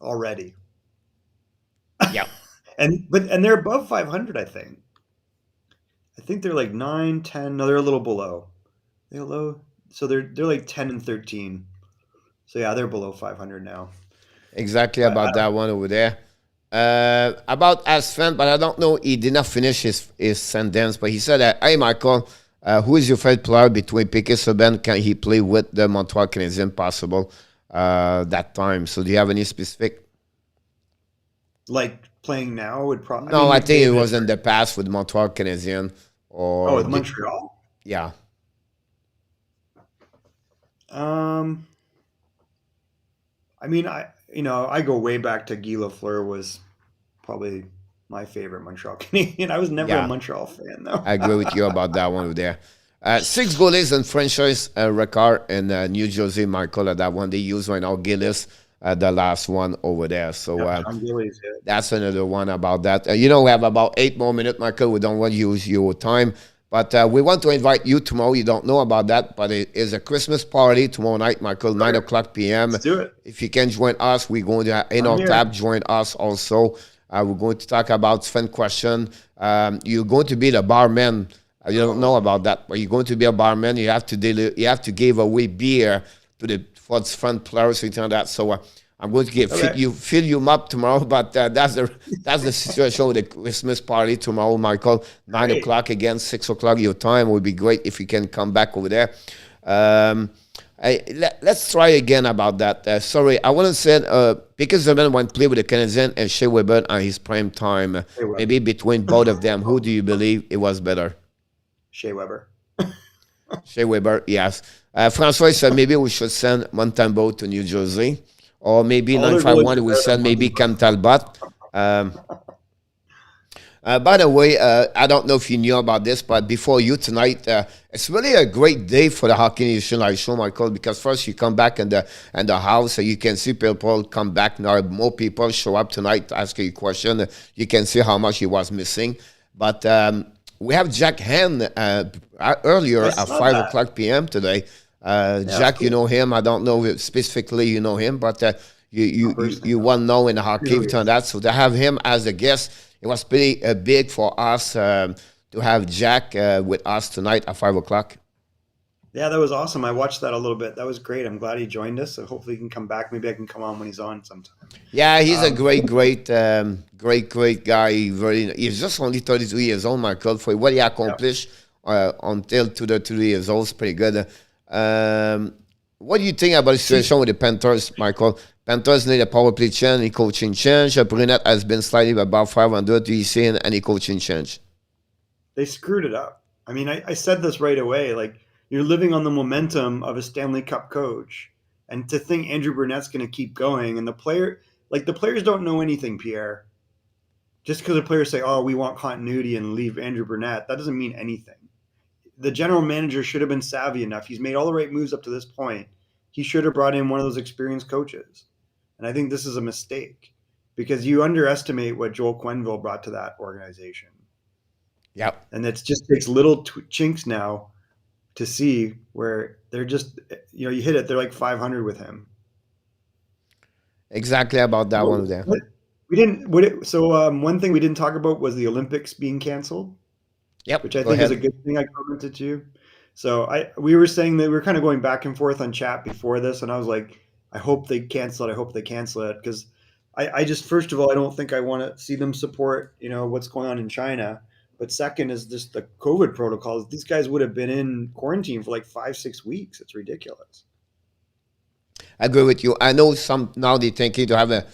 Already. Yeah. and they're above 500, I think. I think they're like 9, 10. No, they're a little below. They're low. So they're like 10 and 13. So yeah, they're below 500 now. Exactly about that one over there. About Asfen, but I don't know. He did not finish his sentence, but he said, hey, Michael, who is your favorite player between Piquet Subban? Can he play with the Montreal Canadiens possible? That time. So do you have any specific? Like playing now would probably. No, I think it was in the past with Montreal Canadiens or. With Montreal. Yeah. I mean, I go way back to Guy Lafleur was probably my favorite Montreal Canadian. I was never a Montreal fan though. I agree with you about that one over there. Six goalies in franchise record in New Jersey, Michael, that one they use right now, Gillis, the last one over there. So John Gillies, yeah. that's another one about that. We have about 8 more minutes, Michael. We don't want to use your time. But we want to invite you tomorrow. You don't know about that, but it is a Christmas party tomorrow night, Michael, 9 o'clock p.m. Let's do it. If you can join us, we're going to, in our tab, join us also. We're going to talk about fan question. You're going to be the barman. You don't know about that, but you're going to be a barman. You have to give away beer to the front players, something like that. So I'm going to fill you up tomorrow. But that's the situation with the Christmas party tomorrow, Michael. 9 o'clock again, 6 o'clock your time. It would be great if you can come back over there. Let's try again about that. Sorry, I want to say because the man went to play with the Canadiens and Shea Weber on his prime time. Maybe between both of them, who do you believe it was better? Shea Weber. Shea Weber, yes. Francois said maybe we should send Montembeault to New Jersey. Or maybe 951 we send maybe Cam Talbot. By the way, I don't know if you knew about this, but before you tonight, it's really a great day for the Hockey Nation Live Show, Michael, because first you come back in the house, so you can see people come back. Now more people show up tonight to ask you a question. You can see how much he was missing. But we have Jack Hand earlier at 5 o'clock p.m. today. Jack, cool. You know him. I don't know if specifically you know him, but you well know in the hockey on that. So to have him as a guest, it was pretty big for us to have Jack with us tonight at 5 o'clock. Yeah, that was awesome. I watched that a little bit. That was great. I'm glad he joined us. So hopefully he can come back. Maybe I can come on when he's on sometime. Yeah, he's a great guy. He's just only 32 years old, Michael. For what he accomplished until 2 years old is pretty good. What do you think about the situation with the Panthers, Michael? Panthers need a power play change, any coaching change. Brunette has been slightly above 500. Do you see any coaching change? They screwed it up. I mean, I said this right away. Like, you're living on the momentum of a Stanley Cup coach. And to think Andrew Burnett's going to keep going, and the players don't know anything, Pierre. Just because the players say, oh, we want continuity and leave Andrew Burnett, that doesn't mean anything. The general manager should have been savvy enough. He's made all the right moves up to this point. He should have brought in one of those experienced coaches. And I think this is a mistake because you underestimate what Joel Quenneville brought to that organization. Yep. And it just takes little chinks now to see where they're just, you hit it. They're like 500 with him. Exactly about that one there. One thing we didn't talk about was the Olympics being canceled. Yep. Which I think is a good thing. I commented to. So we were saying that we were kind of going back and forth on chat before this, and I was like, I hope they cancel it. I hope they cancel it because I just, first of all, I don't think I want to see them support what's going on in China. But second is just the COVID protocols. These guys would have been in quarantine for like 5-6 weeks. It's ridiculous. I agree with you. I know some now they're thinking to have a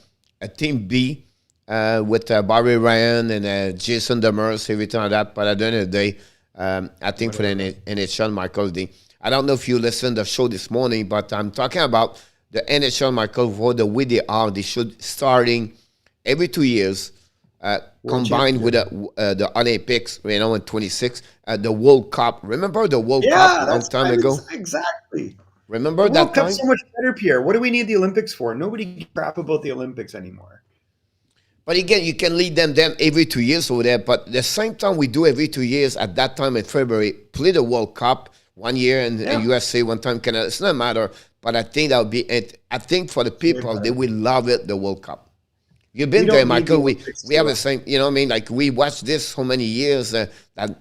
team B. With Barry Ryan and Jason Demers, everything like that. But at the end of the day, I think for the NHL, Michael, I don't know if you listened to the show this morning, but I'm talking about the NHL, Michael, for the way they are. They should starting every 2 years, combined with the Olympics, in 26, the World Cup. Remember the World Cup a long time ago? Exactly. Remember the that World time? Cup's so much better, Pierre. What do we need the Olympics for? Nobody gives a crap about the Olympics anymore. But again, you can lead them every 2 years over there. But the same time we do every 2 years at that time in February, play the World Cup 1 year in USA, one time Canada. It's not a matter. But I think that would be it. I think for the people, they will love it, the World Cup. You've been there, Michael. We have the same, like we watched this so many years, a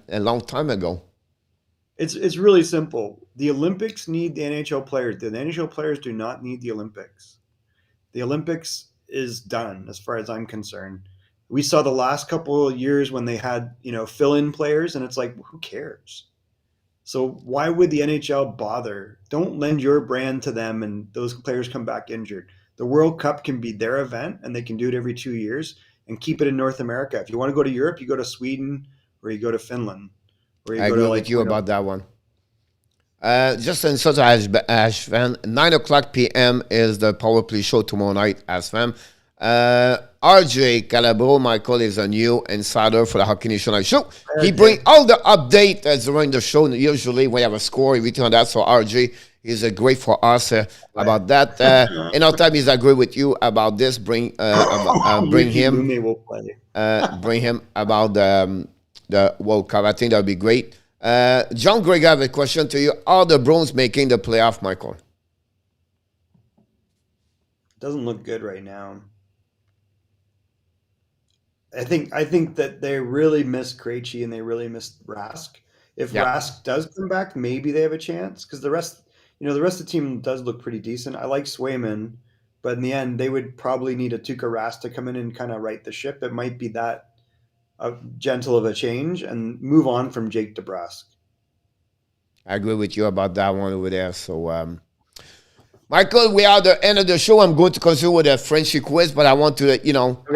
long time ago. It's really simple. The Olympics need the NHL players. The NHL players do not need the Olympics. The Olympics is done as far as I'm concerned. We saw the last couple of years when they had, fill-in players, and it's like, who cares? So why would the NHL bother? Don't lend your brand to them and those players come back injured. The World Cup can be their event, and they can do it every 2 years and keep it in North America. If you want to go to Europe, you go to Sweden or you go to Finland. Or you I agree with you about that one. Just in such as fan, 9 o'clock p.m. is the Power Play show tomorrow night as fam. RJ Calabro, Michael, is a new insider for the Hockey Nation Live show. He brings all the update during the show. Usually we have a score, everything on that. So RJ is great for us about that. In our time, he's agree with you about this. Bring him. Bring him about the World Cup. I think that would be great. John Gregg, I have a question to you. Are the Bruins making the playoff, Michael? Doesn't look good right now. I think that they really missed Krejci and they really missed Rask. If Rask does come back, maybe they have a chance because the rest of the team does look pretty decent. I like Swayman, but in the end, they would probably need a Tuukka Rask to come in and kind of right the ship. It might be that gentle of a change and move on from Jake DeBrusk. I agree with you about that one over there. So, Michael, we are at the end of the show. I'm going to continue with a Frenchy quiz, but I want to, I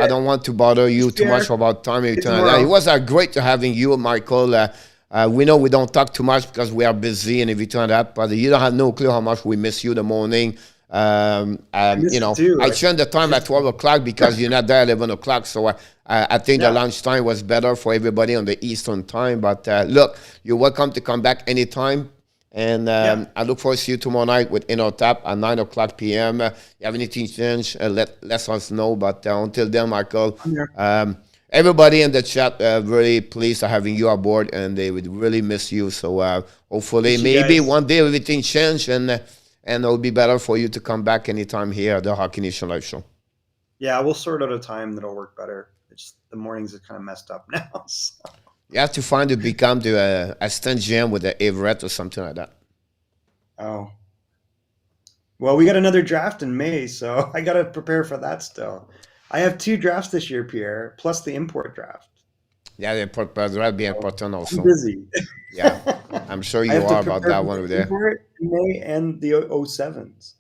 don't want to bother you too much about time. It was great to having you, Michael. We know we don't talk too much because we are busy and everything like that, but you don't have no clue how much we miss you in the morning. I turned the time at 12 o'clock because you're not there at 11 o'clock. So I think the lunch time was better for everybody on the Eastern time. But look, you're welcome to come back anytime. And I look forward to see you tomorrow night with Inner Tap at 9 o'clock p.m. You have anything changed, let us know. But until then, Michael, everybody in the chat, really pleased to having you aboard, and they would really miss you. So hopefully, maybe one day everything change, and it'll be better for you to come back anytime here at the Hockey Nation Live show. Yeah, we'll sort out a time that'll work better. It's the mornings are kind of messed up now. So. You have to become the assistant GM with the Everett or something like that. Oh. Well, we got another draft in May, so I got to prepare for that still. I have 2 drafts this year, Pierre, plus the import draft. Yeah, the import draft will be important also. I'm busy. Yeah, I'm sure you are about that one over there. Import in May and the 07s.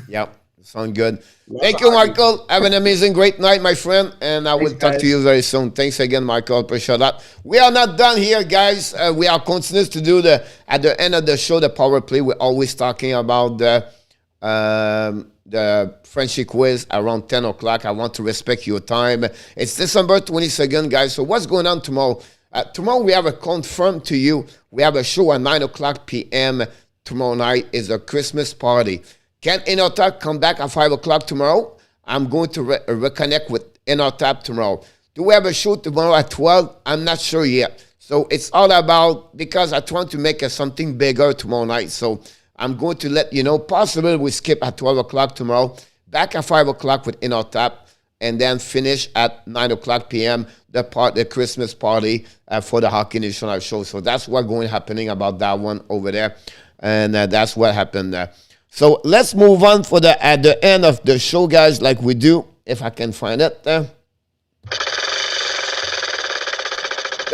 Yep. Sound good. Thank you, Michael. Have an amazing, great night, my friend. And I will talk to you very soon. Thanks again, Michael. Appreciate that. We are not done here, guys. We are continuing to do at the end of the show, the power play. We're always talking about the Frenchy quiz around 10 o'clock. I want to respect your time. It's December 22nd, guys. So what's going on tomorrow? Tomorrow we have a confirmed to you. We have a show at 9 o'clock p.m. Tomorrow night is a Christmas party. Can Inotap come back at 5 o'clock tomorrow? I'm going to reconnect with Inotap tomorrow. Do we have a show tomorrow at 12? I'm not sure yet. So it's all about, because I want to make something bigger tomorrow night. So I'm going to let you know. Possibly we skip at 12 o'clock tomorrow. Back at 5 o'clock with Inotap. And then finish at 9 o'clock p.m. the Christmas party for the Hockey Nation Live show. So that's what's happening about that one over there. And that's what happened there. So let's move on at the end of the show, guys, like we do, if I can find it. The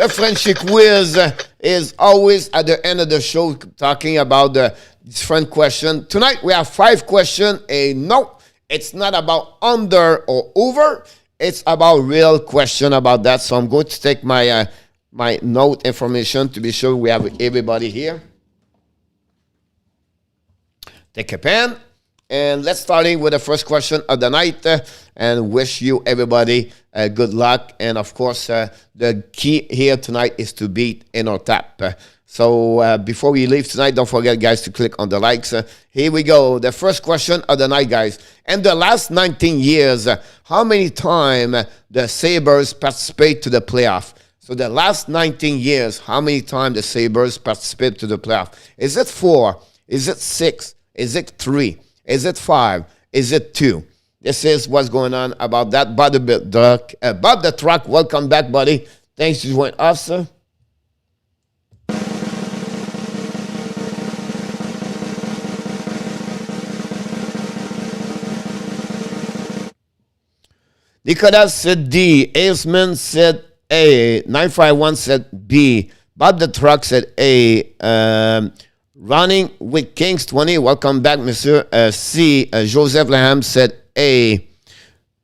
Frenchy quiz is always at the end of the show talking about the different question. Tonight we have 5 questions. No, it's not about under or over. It's about real question about that. So I'm going to take my my note information to be sure we have everybody here. Take a pen, and let's start with the first question of the night, and wish you everybody good luck. And of course, the key here tonight is to beat Inotap. So before we leave tonight, don't forget, guys, to click on the likes. Here we go. The first question of the night, guys. In the last 19 years, how many times the Sabres participate to the playoff? So the last 19 years, how many times the Sabres participate to the playoff? Is it 4? Is it 6? Is it 3? Is it 5? Is it 2? This is what's going on about that. Bob the Truck, welcome back, buddy. Thanks for joining us, sir. Nicolas said D. Aisman said A. 951 said B. Bob the Truck said A. Running with Kings 20, welcome back, monsieur. C. Joseph Laham said A.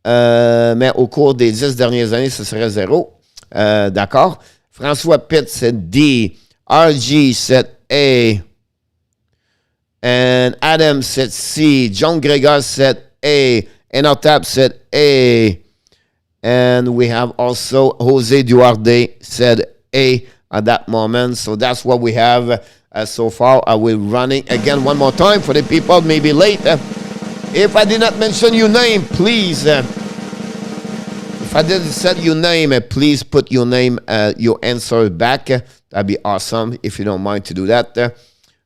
Mais au cours des 10 dernières années, ce serait 0. D'accord. François Pitt said D. RG said A. And Adam said C. John Gregor said A. Enotap said A. And we have also Jose Duarte said A at that moment. So that's what we have so far. I will running again one more time for the people maybe late. If I did not mention your name, please. If I didn't say your name, please put your name, your answer back. That'd be awesome if you don't mind to do that.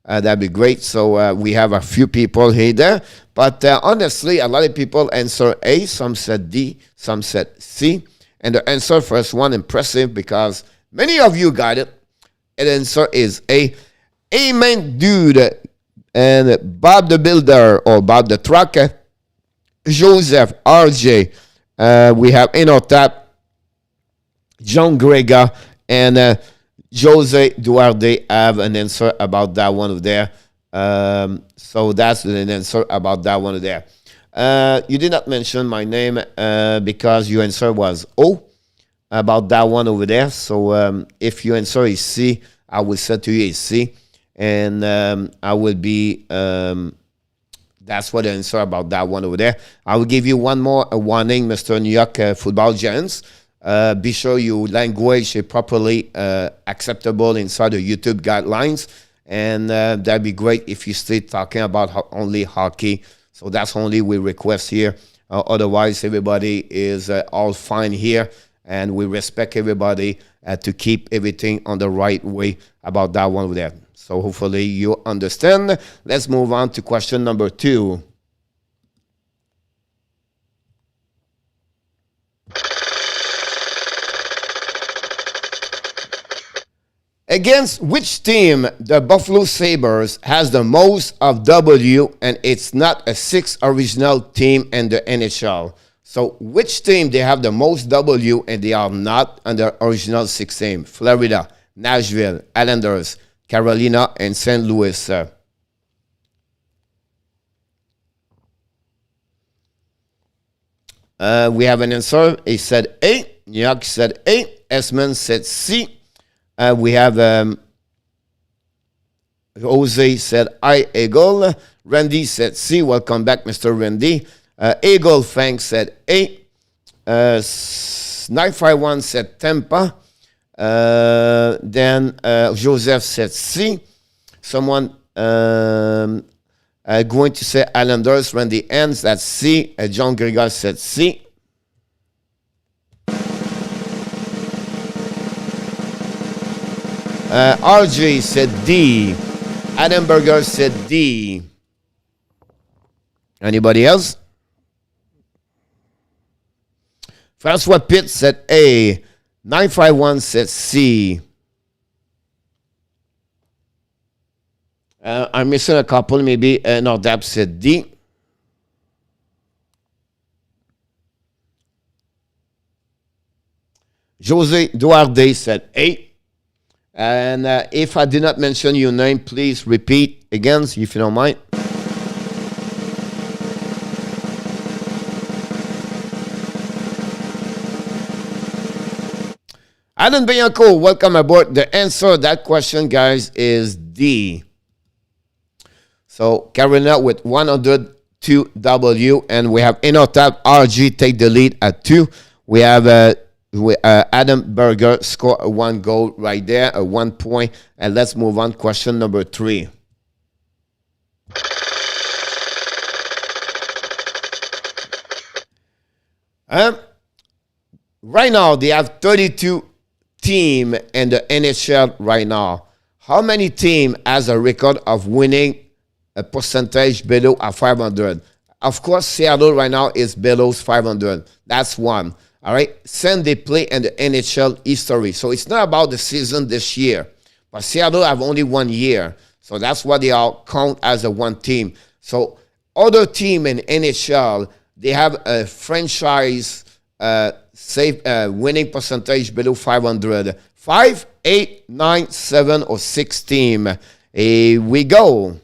That'd be great. So we have a few people here there. But honestly, a lot of people answer A. Some said D. Some said C. And the answer first one, impressive because many of you got it. And the answer is A. Amen, dude. And Bob the Builder or Bob the Trucker. Joseph, RJ. We have Enotap, John Grega, and Jose Duarte have an answer about that one over there. So that's an answer about that one over there. You did not mention my name because your answer was O about that one over there. So if your answer is C, I will say to you is C. And I will be... that's what the answer about that one over there. I will give you one more warning, Mr. New York Football Giants. Be sure your language is properly acceptable inside the YouTube guidelines. And that'd be great if you stay talking about only hockey. So that's only we request here. Otherwise, everybody is all fine here. And we respect everybody to keep everything on the right way about that one over there. So hopefully you understand. Let's move on to question number 2. Against which team the Buffalo Sabres has the most of W and it's not a 6 original team in the NHL? So which team they have the most W and they are not on the original 6 team? Florida, Nashville, Islanders, Carolina, and St. Louis. We have an answer. He said A. New York said A. Esmond said C. We have Jose said I, Eagle. Randy said C. Welcome back, Mr. Randy. Eagle Fang said A. 951 said Tampa. Then Joseph said C. Someone going to say Islanders. Randy ends. That's C. John Gregal said C. RJ said D. Adam Berger said D. Anybody else? Francois Pitt said A. 951 said C. I'm missing a couple. Maybe Nordap said D. Jose Duarte said A. And if I did not mention your name, please repeat again, if you don't mind. Alan Bianco, welcome aboard. The answer to that question, guys, is D. So, Carolina with 102 W, and we have Enotap RG take the lead at 2. We have Adam Berger score 1 goal right there, 1 point. And let's move on. Question number 3. Right now, they have 32 team in the NHL right now. How many team has a record of winning a percentage below a 500? Of course, Seattle right now is below 500. That's one. All right. Since they play in the NHL history. So it's not about the season this year. But Seattle have only 1 year. So that's why they all count as a one team. So other team in NHL, they have a franchise winning percentage below 500. 5, 8, 9, 7, or 6 team. Here we go.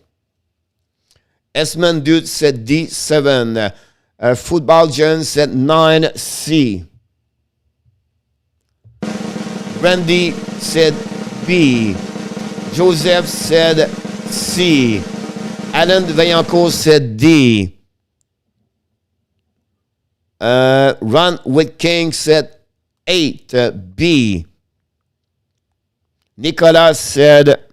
Esmond Dude said D, 7. Football Giants said 9, C. Randy said B. Joseph said C. Alan Vaillancourt said D. Run with King said 8. B. Nicolas said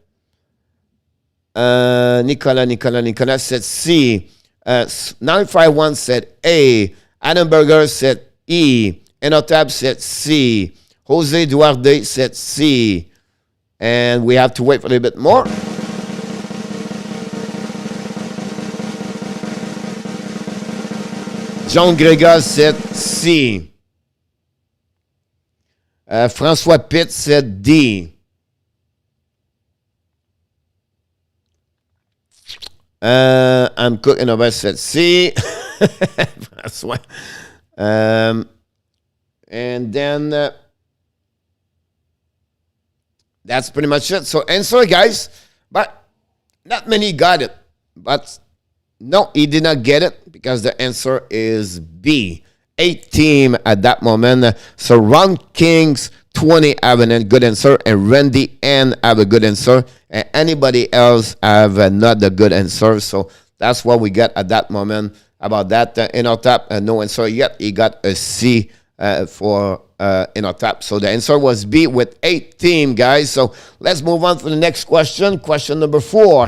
Nicolas said C. 951 said A. Adam Berger said E. Enotab said C. Jose Duarte said C. And we have to wait for a little bit more. John Gregor said C. François Pitt said D. I'm cooking over said C. François. And then that's pretty much it. So answer, guys. But not many got it. But no, he did not get it because the answer is B. 8 team at that moment. So Ron Kings 20 have a good answer, and Randy N have a good answer, and anybody else have not a good answer. So that's what we got at that moment about that. In our top, no answer yet. He got a C for in our top. So the answer was B with 8 team, guys. So let's move on to the next question. Question number 4.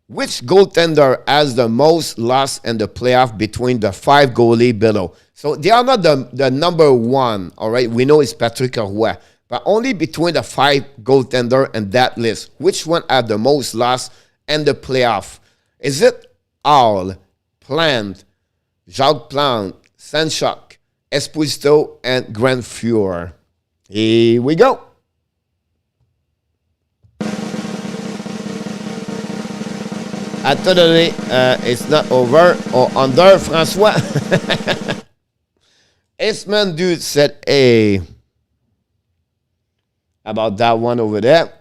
Which goaltender has the most loss in the playoff between the 5 goalie below? So they are not the number 1, all right? We know it's Patrick Roy, but only between the 5 goaltender and that list. Which one have the most loss in the playoff? Is it All, Plante, Jacques Plante, Sanchuk, Esposito, and Grand Fuhrer? Here we go. Attendez, it's not over or under, François. Eastman Dude said A. About that one over there.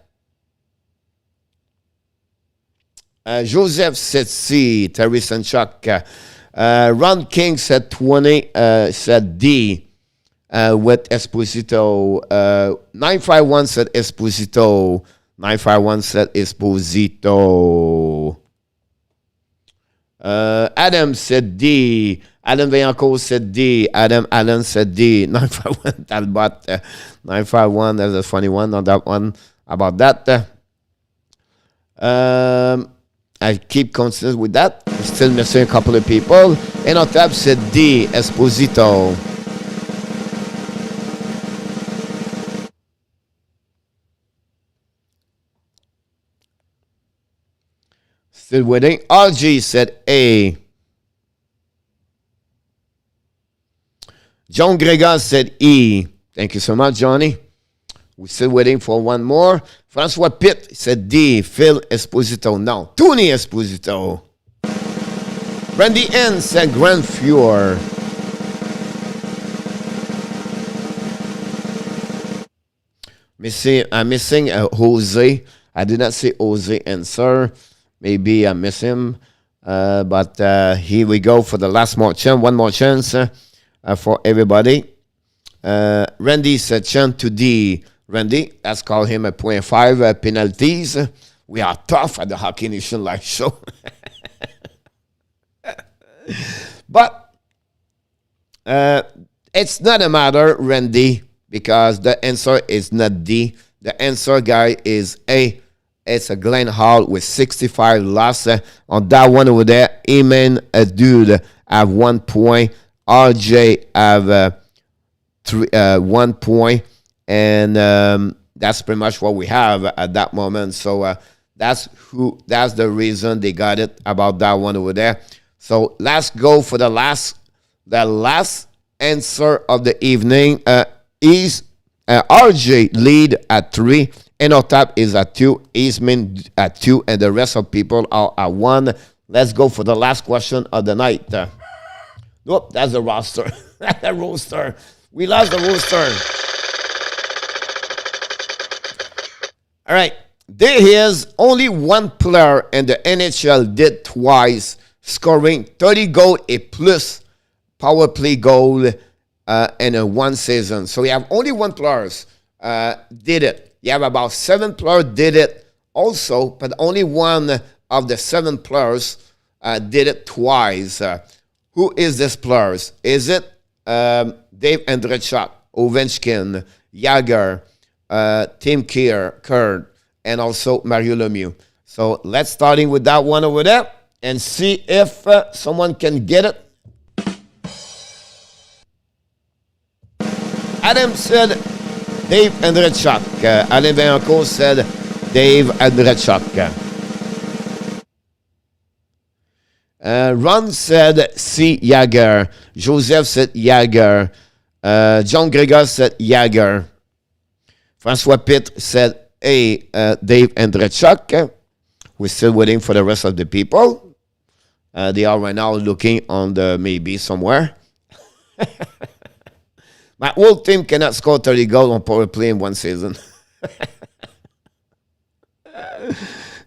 Joseph said C. Terry Sanchuk. Ron King said 20, said D. With Esposito. 951 said Esposito. 951 said Esposito. Adam said D. Adam Vaillancourt said D. Adam Allen said D. 951 Talbot. 951, there's a funny one on that one about that. I keep consistent with that. Still missing a couple of people. And on top said D. Esposito. Still waiting. RG said A. John Gregor said E. Thank you so much, Johnny. We're still waiting for one more. Francois Pitt said D. Phil Esposito. No. Tony Esposito. Randy N said Grand Fuhrer. I'm missing Jose. I did not say Jose answer. Maybe I miss him. But here we go for the last more chance. One more chance for everybody. Randy said chant to D. Randy, let's call him a 0.5 penalties. We are tough at the Hockey Nation Live Show. But it's not a matter, Randy, because the answer is not D. The answer, guy, is A. It's a Glenn Hall with 65 losses. On that one over there, Eamon Dude have 1 point. RJ have 1 point. And that's pretty much what we have at that moment. So that's the reason they got it about that one over there. So let's go for the last answer of the evening. Is RJ lead at 3. Enotap is at 2, Eastman at 2, and the rest of people are at 1. Let's go for the last question of the night. Nope, that's the roster. The roster. We lost the roster. All right. There is only one player in the NHL did twice, scoring 30 goals a plus power play goal in a one season. So we have only one player did it. You have about 7 players did it also, but only one of the 7 players did it twice. Who is this players? Is it Dave Andrechuk, Ovechkin, Jagr, Tim Kerr, and also Mario Lemieux? So let's starting with that one over there and see if someone can get it. Adam said Dave Andrechuk. Alain Vaillancourt said Dave Andrechuk. Ron said C. Jagr. Joseph said Jagr. John Gregor said Jagr. Francois Pitt said Dave Andrechuk. We're still waiting for the rest of the people. They are right now looking on the maybe somewhere. My whole team cannot score 30 goals on power play in one season.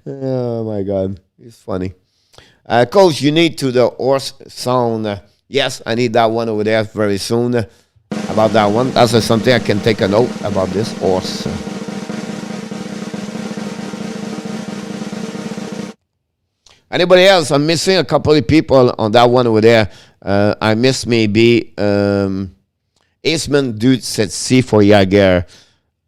Oh my God, it's funny. Coach, you need to the horse sound. Yes, I need that one over there very soon. About that one, that's something I can take a note about this horse. Anybody else? I'm missing a couple of people on that one over there. I missed maybe Aceman Dude said C for Jagr.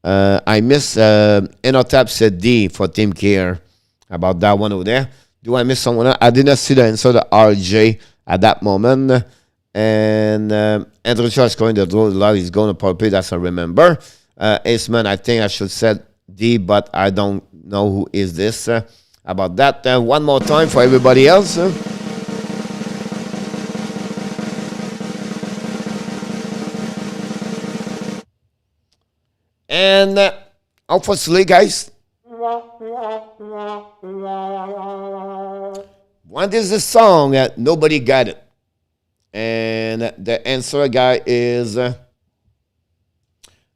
I miss Enotap said D for Tim Keir. About that one over there. Do I miss someone else? I did not see the answer to RJ at that moment. And Andrew Charles going to draw the line. He's going to power play. That's I remember. Aceman, I think I should said D, but I don't know who is this. About that. One more time for everybody else. And unfortunately, guys, what is the song? Nobody got it. And the answer, guy, is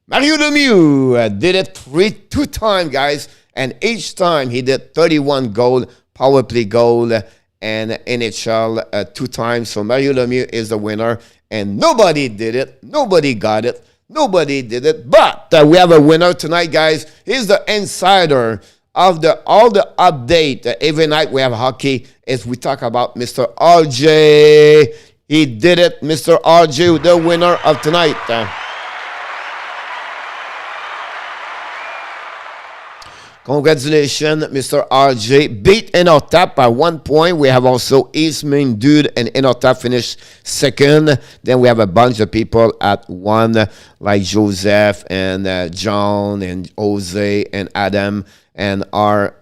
Mario Lemieux did it two times, guys. And each time he did 31 goal, power play goal, and NHL 2 times. So Mario Lemieux is the winner. And nobody did it. Nobody got it. Nobody did it. But we have a winner tonight, guys. He's the insider of all the update. Every night we have hockey as we talk about Mr. RJ. He did it. Mr. RJ, the winner of tonight. Congratulations, Mr. RJ. Beat Enotap by 1 point. We have also Eastman Dude and Enotap finished second. Then we have a bunch of people at 1, like Joseph and John and Jose and Adam and R.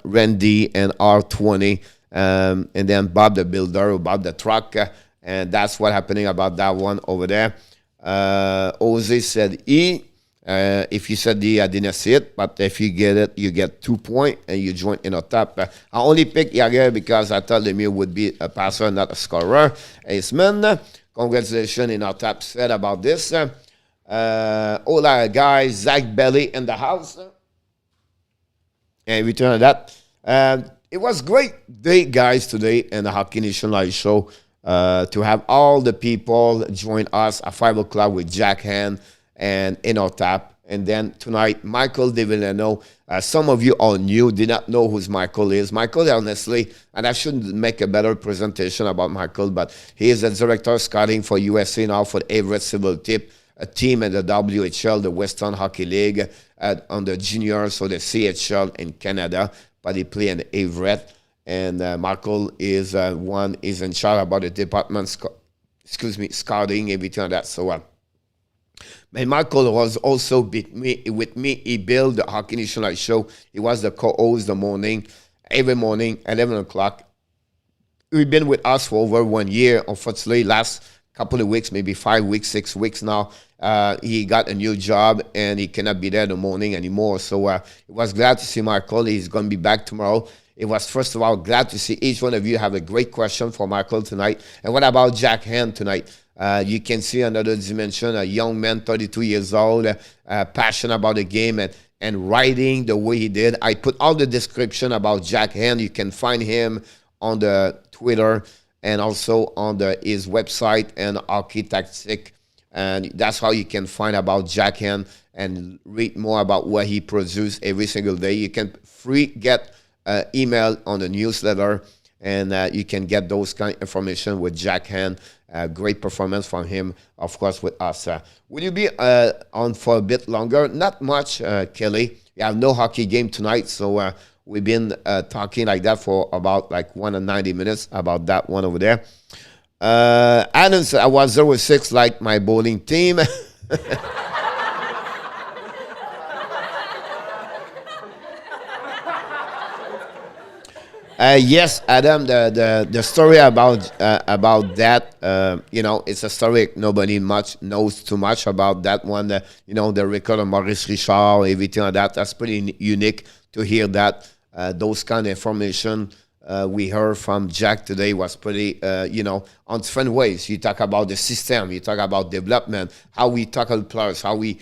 Randy and R20. And then Bob the Builder, Bob the Truck. And that's what happening about that one over there. Jose said E. If you said D, I didn't see it, but if you get it, you get 2 points and you join in a top. I only picked Jagr because I thought Lemieux would be a passer, not a scorer. Aceman, congratulations in our top said about this. Hola, guys, Zach Belly in the house. And return to that. It was great day, guys, today in the Hockey Nation Live show to have all the people join us at 5 o'clock with Jack Hand and Enotap. And then tonight, Michael Devellano. Some of you all knew, did not know who Michael is. Michael, honestly, and I shouldn't make a better presentation about Michael, but he is the director of scouting for USA now for the Everett Civil Tip, a team in the WHL, the Western Hockey League, on the juniors, so the CHL in Canada, but he play in Everett. And Michael is is in charge about the department, scouting, everything like that. So, and Michael was also with me. He built the Hockey Nation Live show. He was the co-host every morning, 11 o'clock. He's been with us for over 1 year. Unfortunately, last couple of weeks, maybe 5 weeks, 6 weeks now, he got a new job and he cannot be there in the morning anymore. So it was glad to see Michael. He's going to be back tomorrow. It was, first of all, glad to see each one of you have a great question for Michael tonight. And what about Jack Hand tonight? You can see another dimension, a young man, 32 years old, passionate about the game and writing the way he did. I put all the description about Jack Hand. You can find him on the Twitter and also on his website and Hockey Tactic. And that's how you can find about Jack Hand and read more about what he produces every single day. You can get email on the newsletter, and you can get those kind of information with Jack Hand. Great performance from him, of course, with us. Will you be on for a bit longer? Not much, Kelly. We have no hockey game tonight, so we've been talking like that for about like 190 minutes about that one over there. Adam said, I was 0-6 like my bowling team. Yes, Adam. The story about that, it's a story nobody much knows too much about that one. The record of Maurice Richard, everything like that. That's pretty unique to hear that. Those kind of information we heard from Jack today was pretty, on different ways. You talk about the system, you talk about development, how we tackle players, how we,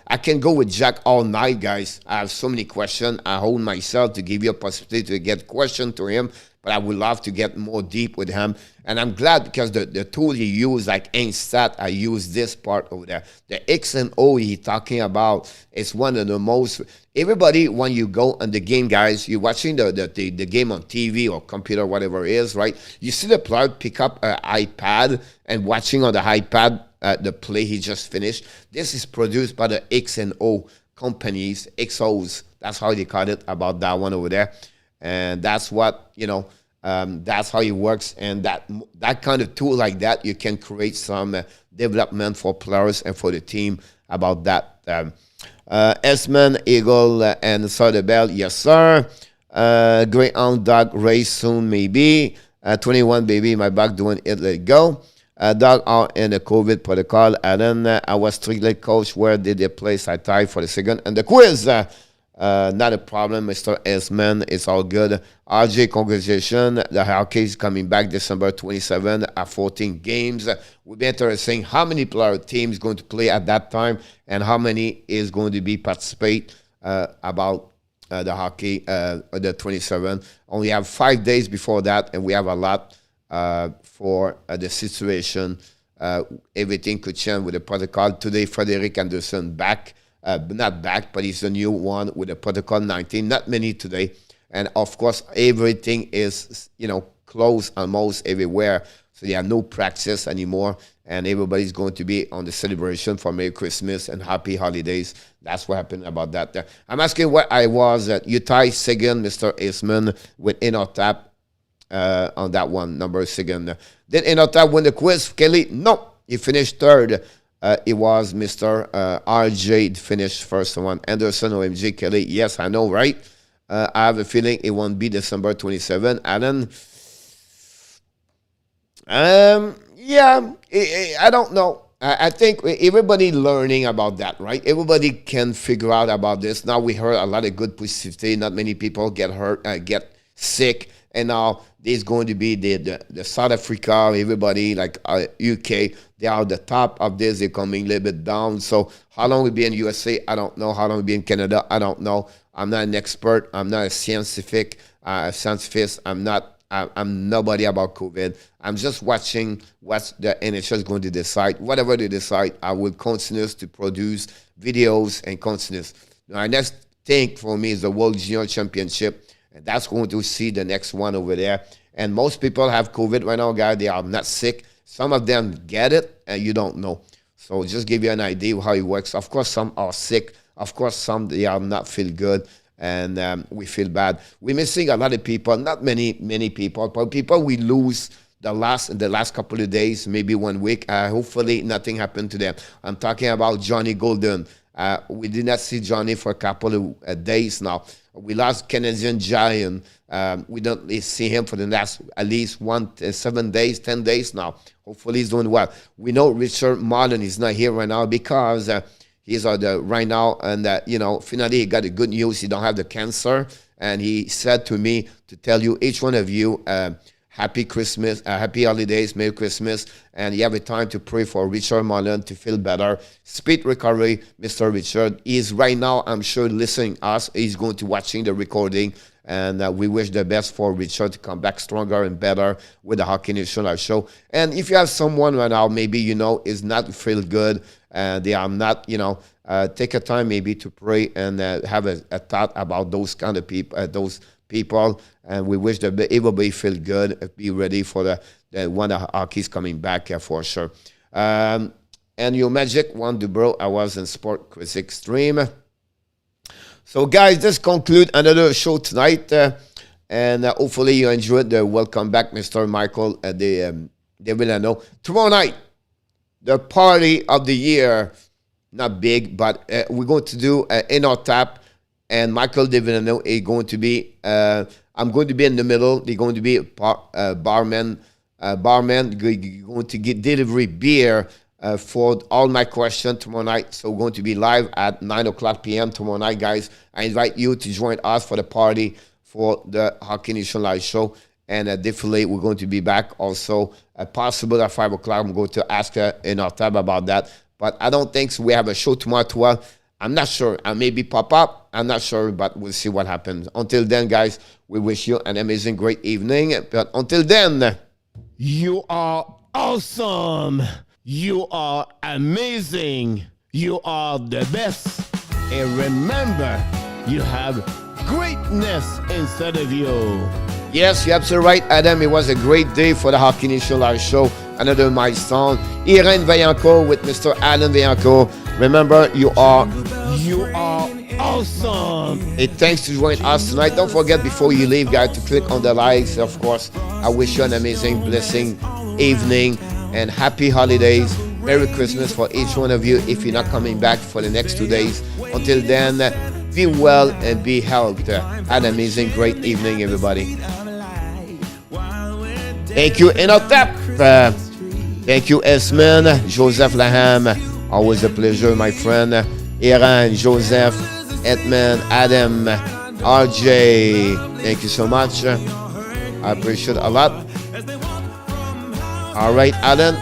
I can go with Jack all night, guys. I have so many questions. I hold myself to give you a possibility to get question to him, but I would love to get more deep with him. And I'm glad because the tool he used, like Ainstat, I use this part over there. The X and O he talking about is one of the most. Everybody, when you go on the game, guys, you're watching the game on TV or computer, whatever it is, right? You see the player pick up an iPad and watching on the iPad the play he just finished. This is produced by the X and O companies, XOs. That's how they call it about that one over there. And that's what, that's how it works. And that kind of tool like that, you can create some development for players and for the team about that. Esmond, Eagle, and Sotheby's, yes, sir. Greyhound dog race soon, maybe. 21, baby, my back doing it, let it go. Dog are in the COVID protocol. Alan, I was strictly coach. Where did they place? I tied for the second. And the quiz, not a problem, Mr. Esmond. It's all good. RJ, congratulations. The hockey is coming back December 27 at 14 games. We'll be interesting how many player teams going to play at that time and how many is going to be participate about the hockey, the 27. Only have 5 days before that, and we have a lot for the situation. Everything could change with the protocol. Today, Frederick Anderson back. Not back, but he's the new one with the protocol 19. Not many today. And, of course, everything is, closed almost everywhere. So there are no practice anymore. And everybody's going to be on the celebration for Merry Christmas and Happy Holidays. That's what happened about that. I'm asking what I was at. You tie second, Mr. Eastman, with Inotap on that one, number second. Did Inotap win the quiz, Kelly? No. He finished third. It was Mr. RJ finished first one. Anderson, OMG, Kelly. Yes, I know, right? I have a feeling it won't be December 27. Alan? Yeah, I don't know. I think everybody learning about that, right? Everybody can figure out about this. Now we heard a lot of good positivity. Not many people get hurt, get sick. And now there's going to be the South Africa, everybody like UK. They are the top of this. They're coming a little bit down. So how long we'll be in USA, I don't know. How long we'll be in Canada, I don't know. I'm not an expert. I'm not a scientific. I'm nobody about COVID. I'm just watching what the NHL is going to decide. Whatever they decide, I will continue to produce videos and continue. Now, next thing for me is the World Junior Championship. And that's going to see the next one over there. And most people have COVID right now, guys. They are not sick. Some of them get it, and you don't know. So just give you an idea of how it works. Of course, some are sick. Of course, some they are not feel good, and we feel bad. We're missing a lot of people. Not many people, but people we lose the last couple of days, maybe 1 week. Hopefully, nothing happened to them. I'm talking about Johnny Golden. We did not see Johnny for a couple of days now. We lost Canadian Giant. We don't see him for the last at least 7 days, 10 days now. Hopefully he's doing well. We know Richard Marlin is not here right now because he's right now, and finally he got the good news. He don't have the cancer, and he said to me to tell you, each one of you, Happy Christmas, Happy Holidays, Merry Christmas, and you have a time to pray for Richard Mullen to feel better. Speed recovery, Mr. Richard. He's right now, I'm sure, listening us. He's going to watching the recording, and we wish the best for Richard to come back stronger and better with the Hockey National show. And if you have someone right now, maybe, is not feel good, they are not, take a time maybe to pray and have a thought about those kind of people, those people, and we wish that everybody feel good, be ready for the when the hockey's coming back for sure. And your Magic, Juan Dubro, I was in Sport Quiz Extreme. So, guys, this concludes another show tonight, and hopefully you enjoyed the welcome back, Mr. Michael Devellano. Tomorrow night, the party of the year, not big, but we're going to do in our tap, and Michael Devellano is going to be, I'm going to be in the middle. They're going to be barman, going to get delivery beer for all my questions tomorrow night. So we're going to be live at 9 o'clock p.m. tomorrow night, guys. I invite you to join us for the party for the Hockey Nation Live show. And definitely we're going to be back also. Possible at 5 o'clock. I'm going to ask her in our tab about that. But I don't think so. We have a show tomorrow at 12. I'm not sure. I maybe pop up. I'm not sure, but we'll see what happens. Until then, guys, we wish you an amazing, great evening. But until then, you are awesome. You are amazing. You are the best. And remember, you have greatness inside of you. Yes, you're absolutely right, Adam. It was a great day for the Hockey Nation Live show. Another milestone. Irene Vaillancourt with Mr. Alan Vaillancourt. Remember, you are awesome. Hey, thanks to join us tonight. Don't forget before you leave, guys, to click on the likes. Of course, I wish you an amazing, blessing evening and happy holidays. Merry Christmas for each one of you if you're not coming back for the next 2 days. Until then, be well and be healthy. Have an amazing, great evening, everybody. Thank you, Inotep. Thank you, Esmond, Joseph Laham. Always a pleasure, my friend. Iran, Joseph, Edmond, Adam, RJ. Thank you so much. I appreciate it a lot. All right, Alan.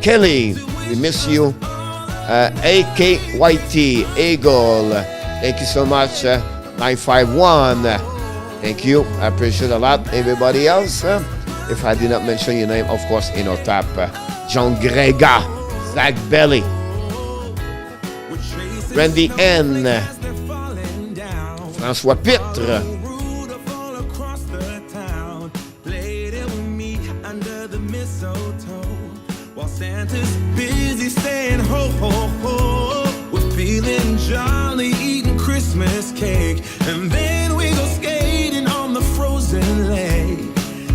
Kelly, we miss you. AKYT, Eagle. Thank you so much. 951. Thank you. I appreciate it a lot. Everybody else, if I did not mention your name, of course, in our tap. John Grega, Zach Belly, Randy N, François Pitre, Santa's busy saying ho ho ho. We're feeling jolly, eating Christmas cake, and then we go skating on the frozen lake,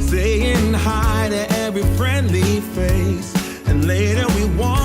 saying hi to every friendly face, and later we want